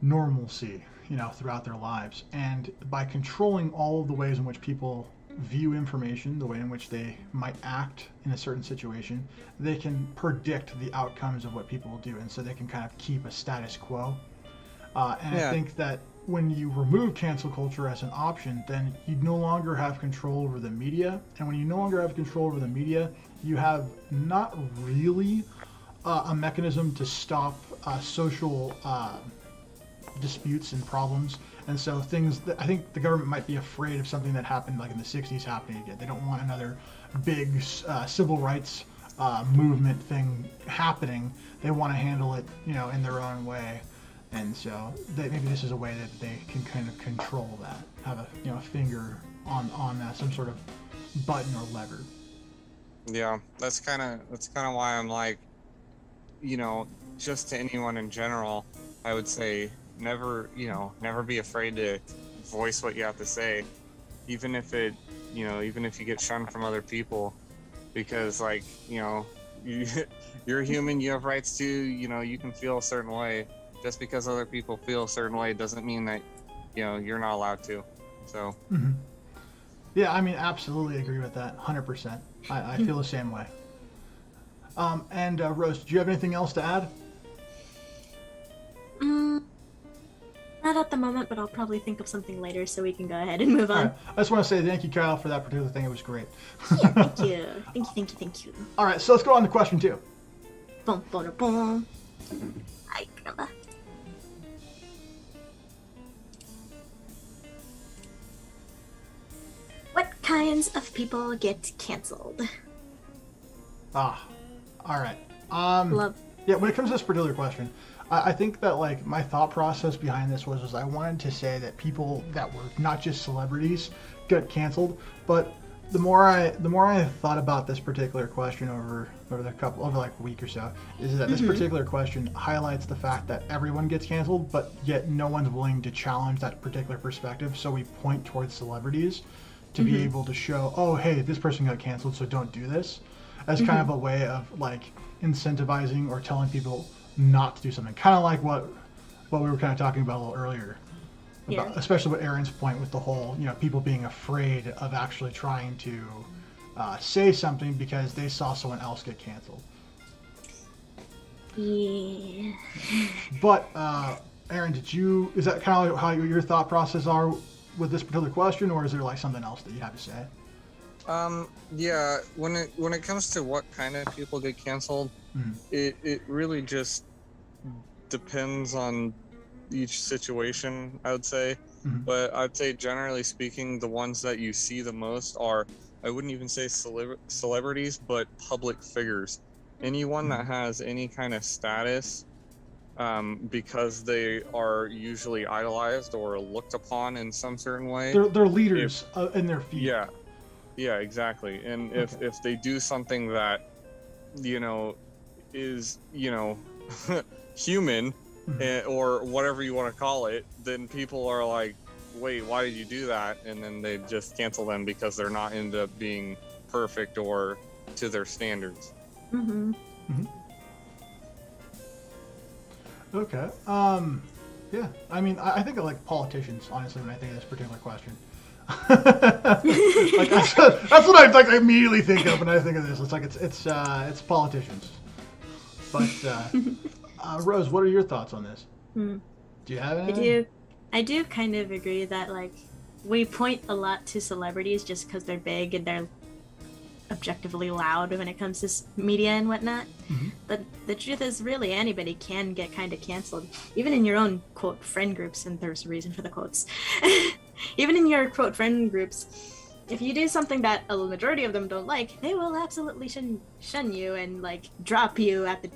normalcy, you know, throughout their lives. And by controlling all of the ways in which people view information, the way in which they might act in a certain situation, they can predict the outcomes of what people will do, and so they can kind of keep a status quo. I think that when you remove cancel culture as an option, then you no longer have control over the media, and when you no longer have control over the media, you have not really a mechanism to stop social disputes and problems. And so things that I think the government might be afraid of something that happened like in the 60s happening again. They don't want another big civil rights movement thing happening. They want to handle it, in their own way. And so maybe this is a way that they can kind of control that, have a finger on some sort of button or lever. Yeah, that's kind of why I'm like, just to anyone in general, I would say never be afraid to voice what you have to say, even if you get shunned from other people, because like, you're a human, you have rights too, you can feel a certain way. Just because other people feel a certain way doesn't mean that, you're not allowed to. So. Mm-hmm. Yeah, I mean, absolutely agree with that, 100%. I feel the same way. And Rose, do you have anything else to add? Not at the moment, but I'll probably think of something later, so we can go ahead and move on. Right. I just want to say thank you, Kyle, for that particular thing. It was great. Yeah, thank you. All right, so let's go on to question 2. Boom, boom, boom. Ay, caramba. What kinds of people get canceled? All right. Love. Yeah, when it comes to this particular question, I think that like my thought process behind this was I wanted to say that people that were not just celebrities get canceled, but the more I thought about this particular question over like a week or so, is that this particular question highlights the fact that everyone gets canceled, but yet no one's willing to challenge that particular perspective. So we point towards celebrities to be able to show, oh, hey, this person got canceled, so don't do this, as kind of a way of like incentivizing or telling people not to do something, kind of like what we were kind of talking about a little earlier, about, especially with Aaron's point with the whole, people being afraid of actually trying to say something because they saw someone else get canceled. Yeah. But Aaron, is that kind of how your thought process are with this particular question, or is there like something else that you have to say? Yeah, when it comes to what kind of people get canceled, it really just depends on each situation, I would say. But I'd say generally speaking, the ones that you see the most are, I wouldn't even say celebrities, but public figures. Anyone that has any kind of status, because they are usually idolized or looked upon in some certain way. They're leaders in their field. Yeah, exactly. And if they do something that, is, human, or whatever you want to call it, then people are like, wait, why did you do that? And then they just cancel them because they're not end up being perfect or to their standards. Okay. Yeah. I mean, I think of like politicians, honestly, when I think of this particular question. Like that's what I like immediately think of when I think of this. It's like it's politicians. But Rose, what are your thoughts on this? Do you have any? I do kind of agree that like we point a lot to celebrities just because they're big and they're objectively loud when it comes to media and whatnot. But the truth is, really anybody can get kind of canceled, even in your own quote friend groups. And there's a reason for the quotes. Even in your quote friend groups, if you do something that a majority of them don't like, they will absolutely shun you and like drop you at the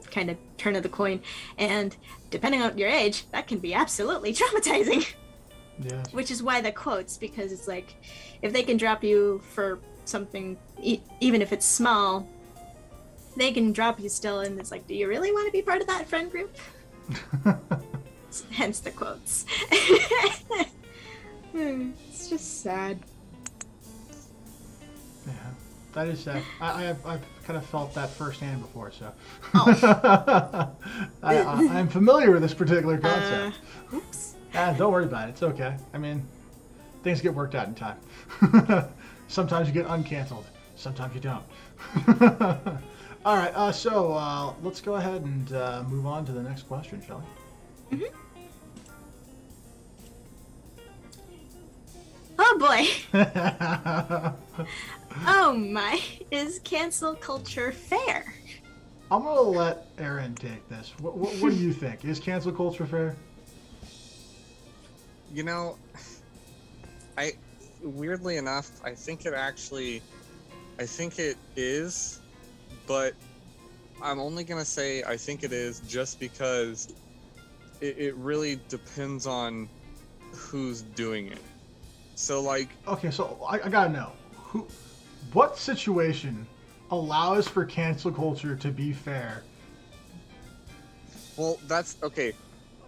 kind of turn of the coin. And depending on your age, that can be absolutely traumatizing. Yeah. Which is why the quotes, because it's like, if they can drop you for something, even if it's small, they can drop you still, and it's like, do you really want to be part of that friend group? Hence the quotes. It's just sad. Yeah, that is sad. I've kind of felt that firsthand before, so I'm familiar with this particular concept. Oops. Don't worry about it. It's okay. I mean, things get worked out in time. Sometimes you get uncanceled. Sometimes you don't. All right. So let's go ahead and move on to the next question, shall we? Oh boy. Oh my. Is cancel culture fair? I'm gonna let Aaron take this. What do you think? Is cancel culture fair? You know, I weirdly enough, I think it is, but I'm only gonna say I think it is just because it really depends on who's doing it. So like, Okay, so I gotta know what situation allows for cancel culture to be fair. well, that's okay.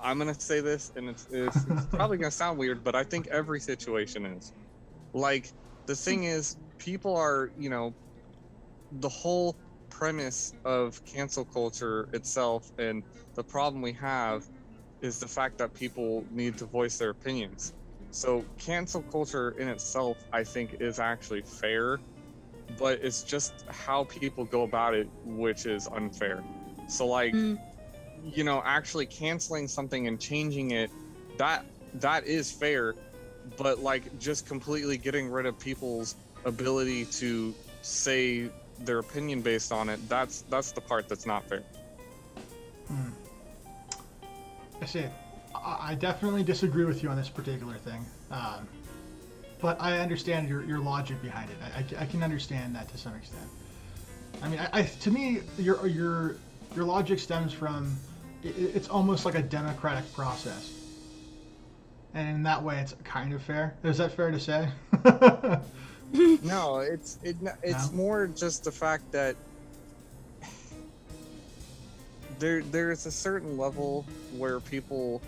I'm gonna say this, and it's probably gonna sound weird, but I think every situation is. Like, the thing is, people are, the whole premise of cancel culture itself, and the problem we have is the fact that people need to voice their opinions. So cancel culture in itself, I think, is actually fair, but it's just how people go about it which is unfair. So like, actually canceling something and changing it, that is fair, but like just completely getting rid of people's ability to say their opinion based on it, that's the part that's not fair. I see. I definitely disagree with you on this particular thing, but I understand your logic behind it. I can understand that to some extent. I mean, to me, your logic stems from it's almost like a democratic process, and in that way, it's kind of fair. Is that fair to say? No, it's more just the fact that there's a certain level where people,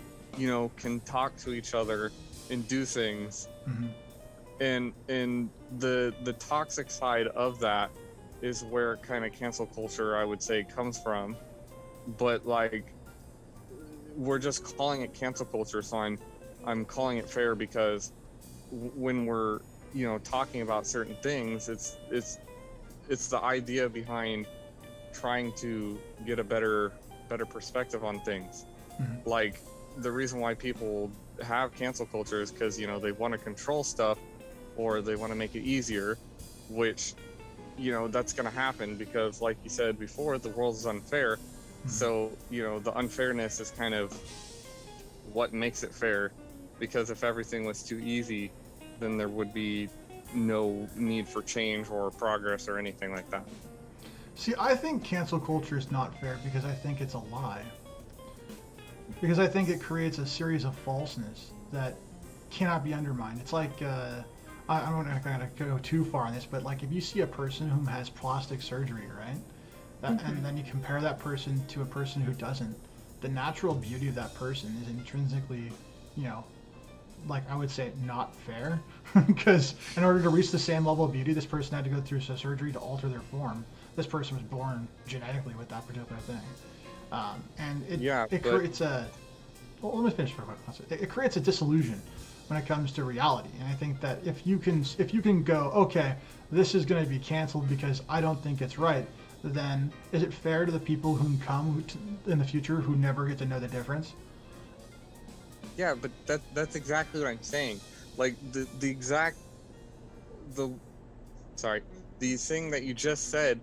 can talk to each other and do things, and the toxic side of that is where kind of cancel culture, I would say, comes from. But like, we're just calling it cancel culture, so I'm calling it fair because when we're talking about certain things, it's the idea behind trying to get a better perspective on things. Like, the reason why people have cancel culture is because they want to control stuff, or they want to make it easier, which that's going to happen because, like you said before, the world is unfair. So the unfairness is kind of what makes it fair, because if everything was too easy, then there would be no need for change or progress or anything like that. See, I think cancel culture is not fair because I think it's a lie. Because I think it creates a series of falseness that cannot be undermined. It's like, I'm not going to go too far on this, but like if you see a person who has plastic surgery, right? And then you compare that person to a person who doesn't, the natural beauty of that person is intrinsically, like I would say, not fair. Because in order to reach the same level of beauty, this person had to go through surgery to alter their form. This person was born genetically with that particular thing. And it creates a... Well, let me finish for a quick. It creates a disillusion when it comes to reality. And I think that if you can go, okay, this is going to be canceled because I don't think it's right, then is it fair to the people who come in the future who never get to know the difference? Yeah, but that's exactly what I'm saying. Like the thing that you just said,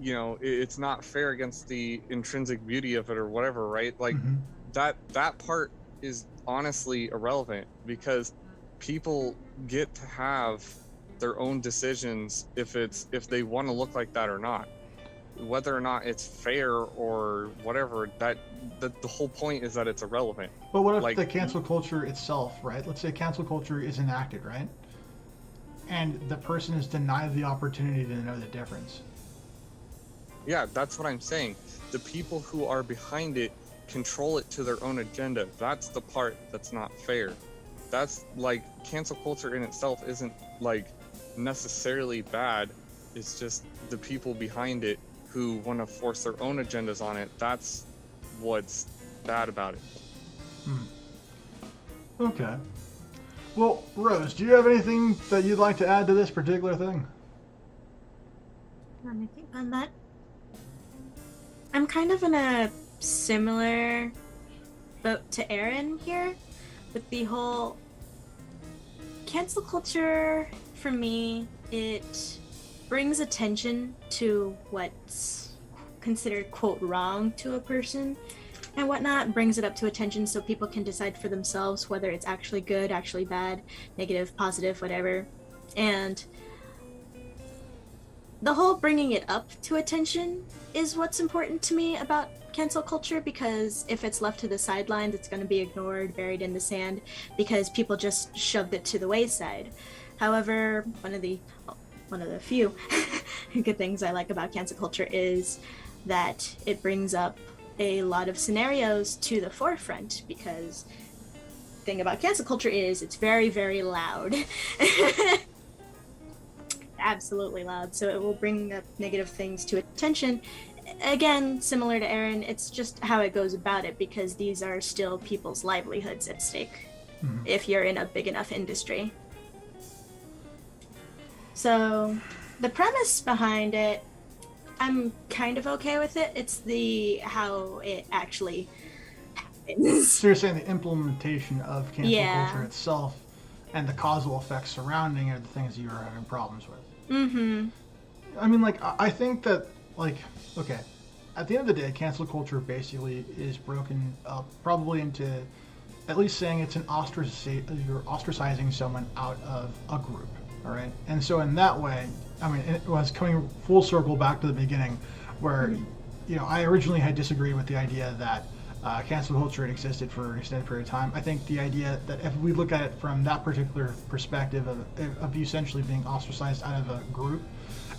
it's not fair against the intrinsic beauty of it or whatever, right? Like that part is honestly irrelevant because people get to have their own decisions if they want to look like that or not. Whether or not it's fair or whatever, that the whole point is that it's irrelevant. But what if the cancel culture itself, right? Let's say cancel culture is enacted, right? And the person is denied the opportunity to know the difference. Yeah, that's what I'm saying. The people who are behind it control it to their own agenda. That's the part that's not fair. That's like, cancel culture in itself isn't like necessarily bad. It's just the people behind it who want to force their own agendas on it. That's what's bad about it. Okay. Well, Rose, do you have anything that you'd like to add to this particular thing? Let me think on that. I'm kind of in a similar boat to Aaron here with the whole cancel culture. For me, it brings attention to what's considered quote wrong to a person and whatnot, brings it up to attention so people can decide for themselves whether it's actually good, actually bad, negative, positive, whatever. And the whole bringing it up to attention is what's important to me about cancel culture, because if it's left to the sidelines, it's going to be ignored, buried in the sand, because people just shoved it to the wayside. However, one of the few good things I like about cancel culture is that it brings up a lot of scenarios to the forefront, because the thing about cancel culture is it's very, very loud. Absolutely loud. So it will bring up negative things to attention. Again, similar to Aaron, it's just how it goes about it, because these are still people's livelihoods at stake if you're in a big enough industry. So the premise behind it, I'm kind of okay with it. It's the how it actually happens. So you're saying the implementation of cancel culture itself and the causal effects surrounding it are the things that you're having problems with. Mm-hmm. I mean, like, I think that, like, okay, at the end of the day, cancel culture basically is broken up probably into at least saying it's an you're ostracizing someone out of a group, all right? And so in that way, I mean, it was coming full circle back to the beginning where, you know, I originally had disagreed with the idea that cancel culture had existed for an extended period of time. I think the idea that if we look at it from that particular perspective of you essentially being ostracized out of a group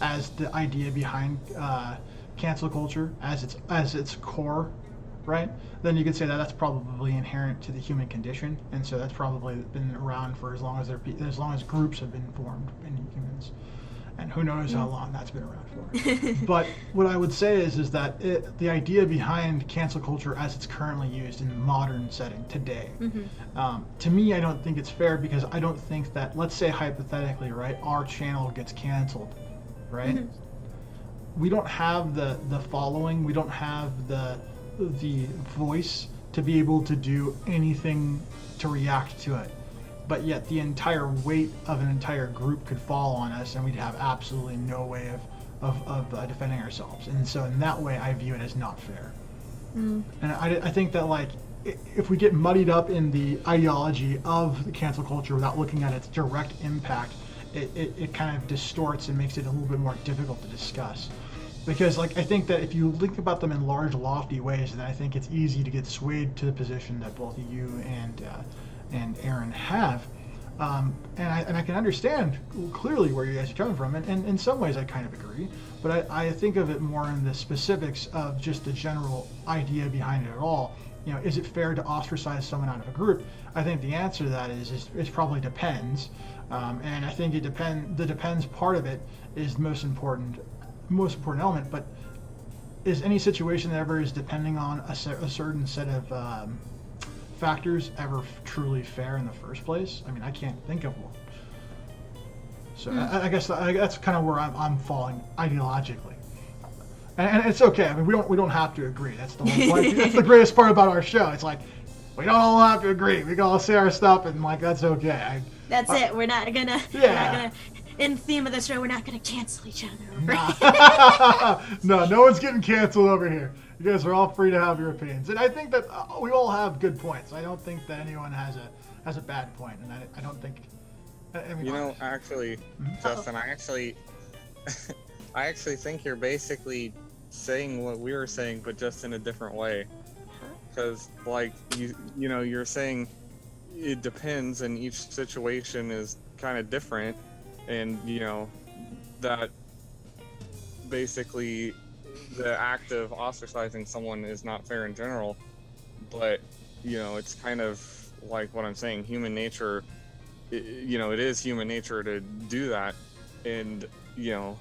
as the idea behind cancel culture as its core, right? Then you could say that that's probably inherent to the human condition, and so that's probably been around for as long as groups have been formed in humans. And who knows how long that's been around for. But what I would say is that the idea behind cancel culture as it's currently used in the modern setting today, to me, I don't think it's fair, because I don't think that, let's say hypothetically, right, our channel gets canceled, right? We don't have the following, we don't have the voice to be able to do anything to react to it. But yet the entire weight of an entire group could fall on us, and we'd have absolutely no way of defending ourselves. And so in that way, I view it as not fair. And I think that, like, if we get muddied up in the ideology of the cancel culture without looking at its direct impact, it kind of distorts and makes it a little bit more difficult to discuss. Because, like, I think that if you think about them in large, lofty ways, then I think it's easy to get swayed to the position that both you and Aaron have, and I can understand clearly where you guys are coming from, and in some ways I kind of agree, but I think of it more in the specifics of just the general idea behind it all. You know, is it fair to ostracize someone out of a group? I think the answer to that is probably depends, and I think the depends part of it is the most important element. But is any situation that ever is depending on a certain set of factors ever truly fair in the first place? I mean, I can't think of one. So I guess that's kind of where I'm falling ideologically, and it's okay. I mean, we don't have to agree. That's the whole point. That's the greatest part about our show. It's like we don't all have to agree. We can all say our stuff, and, like, that's okay. That's it. We're not gonna. Yeah. We're not gonna. In the theme of the show, we're not gonna cancel each other. No one's getting canceled over here. You guys are all free to have your opinions, and I think that we all have good points. I don't think that anyone has a bad point, and I don't think. I mean, you know, actually, Justin, I actually think you're basically saying what we were saying, but just in a different way. Because, like, you know, you're saying it depends, and each situation is kind of different, and, you know, that basically the act of ostracizing someone is not fair in general, but, you know, it's kind of like what I'm saying, human nature, you know, it is human nature to do that. And, you know,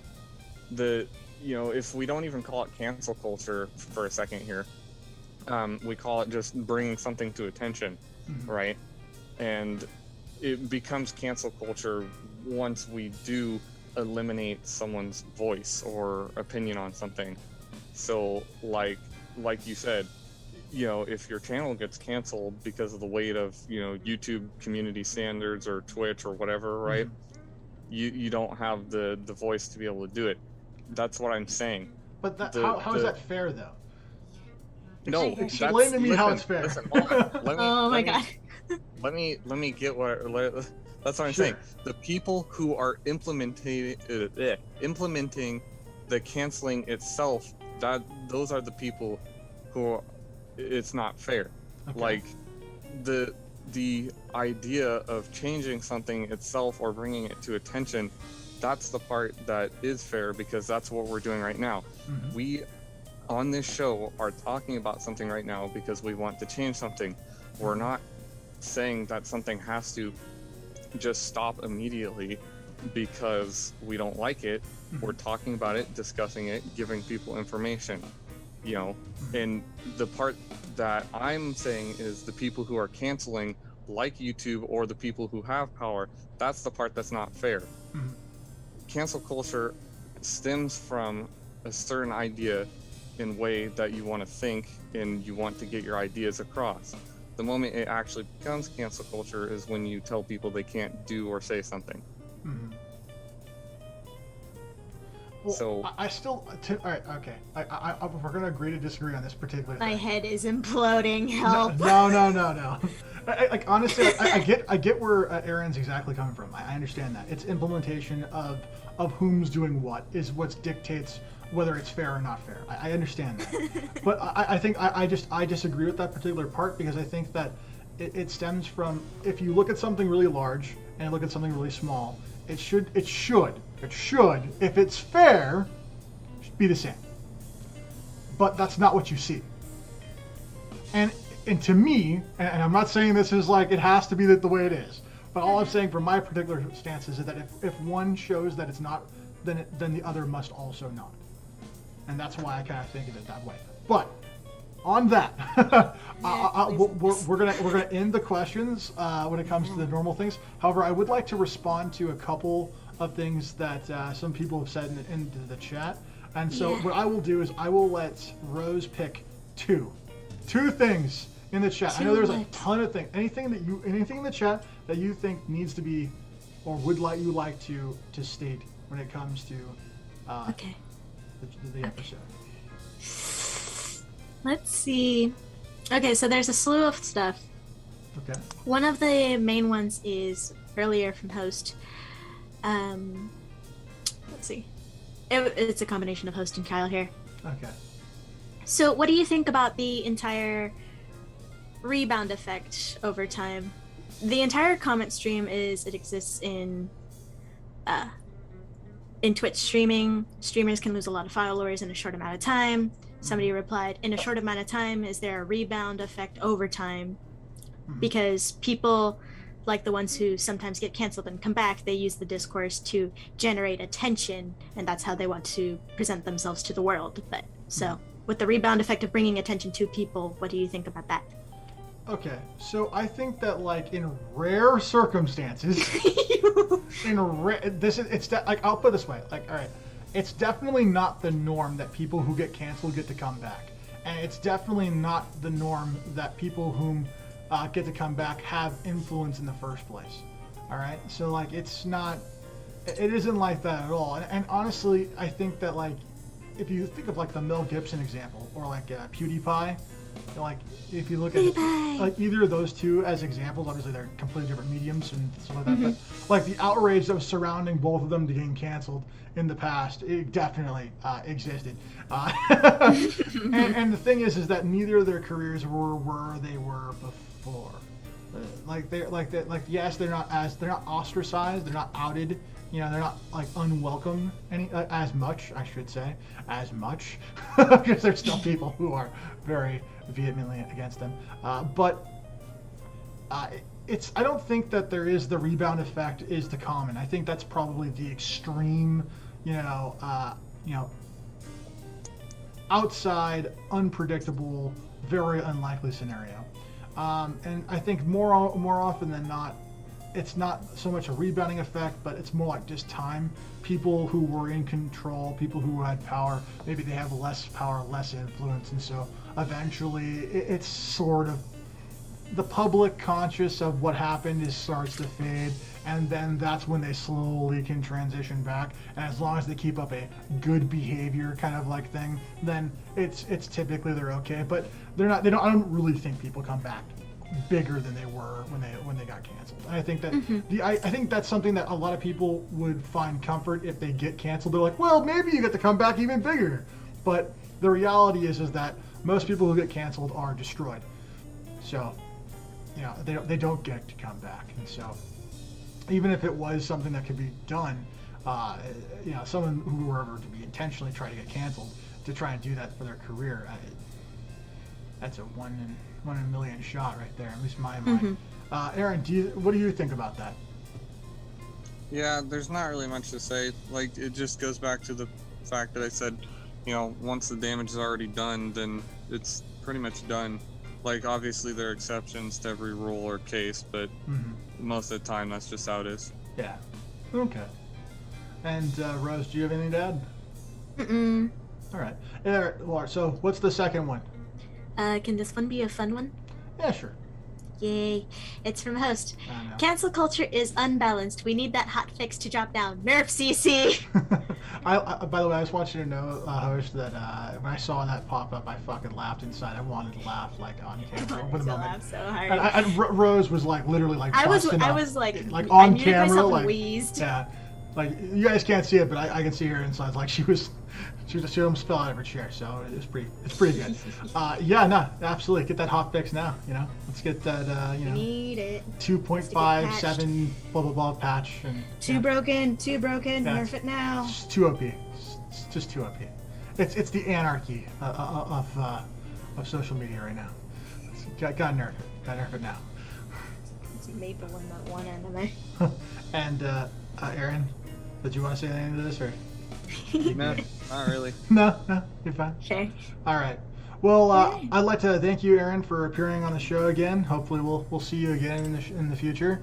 if we don't even call it cancel culture for a second here, we call it just bringing something to attention, right? And it becomes cancel culture once we do eliminate someone's voice or opinion on something. So, like you said, you know, if your channel gets canceled because of the weight of, you know, YouTube community standards or Twitch or whatever, right? You don't have the voice to be able to do it. That's what I'm saying. But that, The- how is the- that fair though? No, Explain that's, to me how listen, it's fair. Listen, hold on. Let me, Oh my let god. Me, let me get what. That's what I'm Sure. saying. The people who are implementing the canceling itself, those are the people who it's not fair. Okay. Like the idea of changing something itself or bringing it to attention, that's the part that is fair, because that's what we're doing right now. Mhm. We on this show are talking about something right now because we want to change something. We're not saying that something has to just stop immediately because we don't like it. We're talking about it, discussing it, giving people information, you know. And the part that I'm saying is the people who are canceling, like YouTube, or the people who have power, that's the part that's not fair. Mhm. Cancel culture stems from a certain idea in way that you want to think and you want to get your ideas across. The moment it actually becomes cancel culture is when you tell people they can't do or say something. Mhm. Well, So- I still. All right. Okay. We're gonna agree to disagree on this particular My thing. head is imploding. Help. No. Like honestly, I get where Aaron's exactly coming from. I understand that it's implementation of whom's doing what is what dictates whether it's fair or not fair. I understand that, but I think I disagree with that particular part, because I think that it stems from, if you look at something really large and look at something really small, it should if it's fair be the same. But that's not what you see. And to me, and I'm not saying this is like it has to be the way it is, but all I'm saying from my particular stance is that if one shows that it's not, then the other must also not. And that's why I kind of think of it that way. But on that, we're gonna end the questions when it comes to the normal things. However, I would like to respond to a couple of things that some people have said into the chat. And so what I will do is I will let Rose pick two things in the chat. I know there's a ton of things. Anything in the chat that you think needs to be, or would like to state when it comes to Okay. the episode. Let's see. Okay, so there's a slew of stuff. Okay. One of the main ones is earlier from host. Let's see. It's a combination of host and Kyle here. Okay. So, what do you think about the entire rebound effect over time? The entire comment stream it exists in Twitch streaming. Streamers can lose a lot of followers in a short amount of time. Somebody replied, in a short amount of time, is there a rebound effect over time? Because people, like the ones who sometimes get canceled and come back, they use the discourse to generate attention, and that's how they want to present themselves to the world. But so, with the rebound effect of bringing attention to people, what do you think about that? Okay, so I think that, like, in rare circumstances, I'll put it this way, like, all right, it's definitely not the norm that people who get canceled get to come back, and it's definitely not the norm that people whom get to come back have influence in the first place. All right, so like, it isn't like that at all, and honestly, I think that, like, if you think of like the Mel Gibson example, or like PewDiePie. Like, if you look at like either of those two as examples, obviously they're completely different mediums and stuff like that. But like the outrage that was surrounding both of them to getting canceled in the past, it definitely existed. And the thing is that neither of their careers were where they were before. Yes, they're not ostracized, they're not outed. You know, they're not like unwelcome as much, I should say, because there's still people who are very vehemently against them. But I don't think that there is the rebound effect is the common. I think that's probably the extreme, outside, unpredictable, very unlikely scenario. And I think more often than not, it's not so much a rebounding effect, but it's more like just time. People who were in control, people who had power, maybe they have less power, less influence, and so eventually it's sort of the public conscious of what happened starts to fade, and then that's when they slowly can transition back. And as long as they keep up a good behavior kind of like thing, then it's typically they're okay. But they're not. They don't. I don't really think people come back bigger than they were when they got canceled. And I think that I think that's something that a lot of people would find comfort if they get canceled. They're like, well, maybe you get to come back even bigger. But the reality is that most people who get canceled are destroyed. So, you know, they don't get to come back. And so, even if it was something that could be done, you know, someone who were ever to be intentionally try to get canceled to try and do that for their career, that's a one in a million shot right there, at least in my mind. Aaron, what do you think about that? Yeah, there's not really much to say. Like, it just goes back to the fact that I said, you know, once the damage is already done, then it's pretty much done. Like, obviously there are exceptions to every rule or case, but most of the time that's just how it is. Yeah. Okay. And Rose, do you have anything to add? Mm-mm. All right. Laura, so what's the second one? Can this one be a fun one? Yeah, sure. Yay. It's from host. I know. Cancel culture is unbalanced. We need that hot fix to drop down. Nerf CC. I by the way, I just want you to know, host, that when I saw that pop up, I fucking laughed inside. I wanted to laugh like on camera for the moment. Laugh so hard. And Rose was like literally like I was like I on muted camera, myself like and wheezed. yeah, like you guys can't see it, but I can see her inside. Like she almost fell out of her chair. So it's pretty good. Yeah, no, absolutely. Get that hot fix now. You know, let's get that. You know, need it. 2.57 blah blah blah patch and Too broken. Yeah. Nerf it now. It's too OP. It's just too OP. It's the anarchy of social media right now. Gotta nerf it. Gotta nerf it now. It's Maple in that one anime. And Aaron, did you want to say anything to this or? No, not really. No, you're fine. Sure. All right. Well, I'd like to thank you, Aaron, for appearing on the show again. Hopefully, we'll see you again in the future.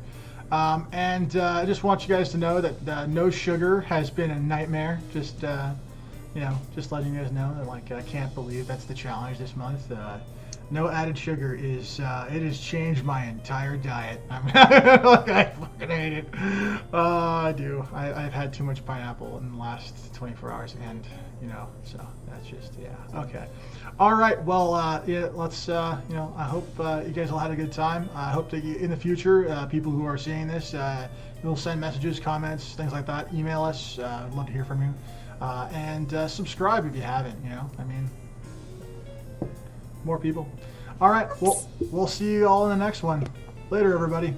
And I just want you guys to know that no sugar has been a nightmare. Just you know, just letting you guys know that like I can't believe that's the challenge this month. No added sugar is it has changed my entire diet. I fucking hate it. I do. I've had too much pineapple in the last 24 hours, and you know, so that's just yeah. Okay. All right. Well, yeah. Let's you know. I hope you guys all had a good time. I hope that in the future, people who are seeing this, you'll send messages, comments, things like that. Email us. I'd love to hear from you. And subscribe if you haven't. You know, I mean. More people. All right. We'll see you all in the next one. Later, everybody.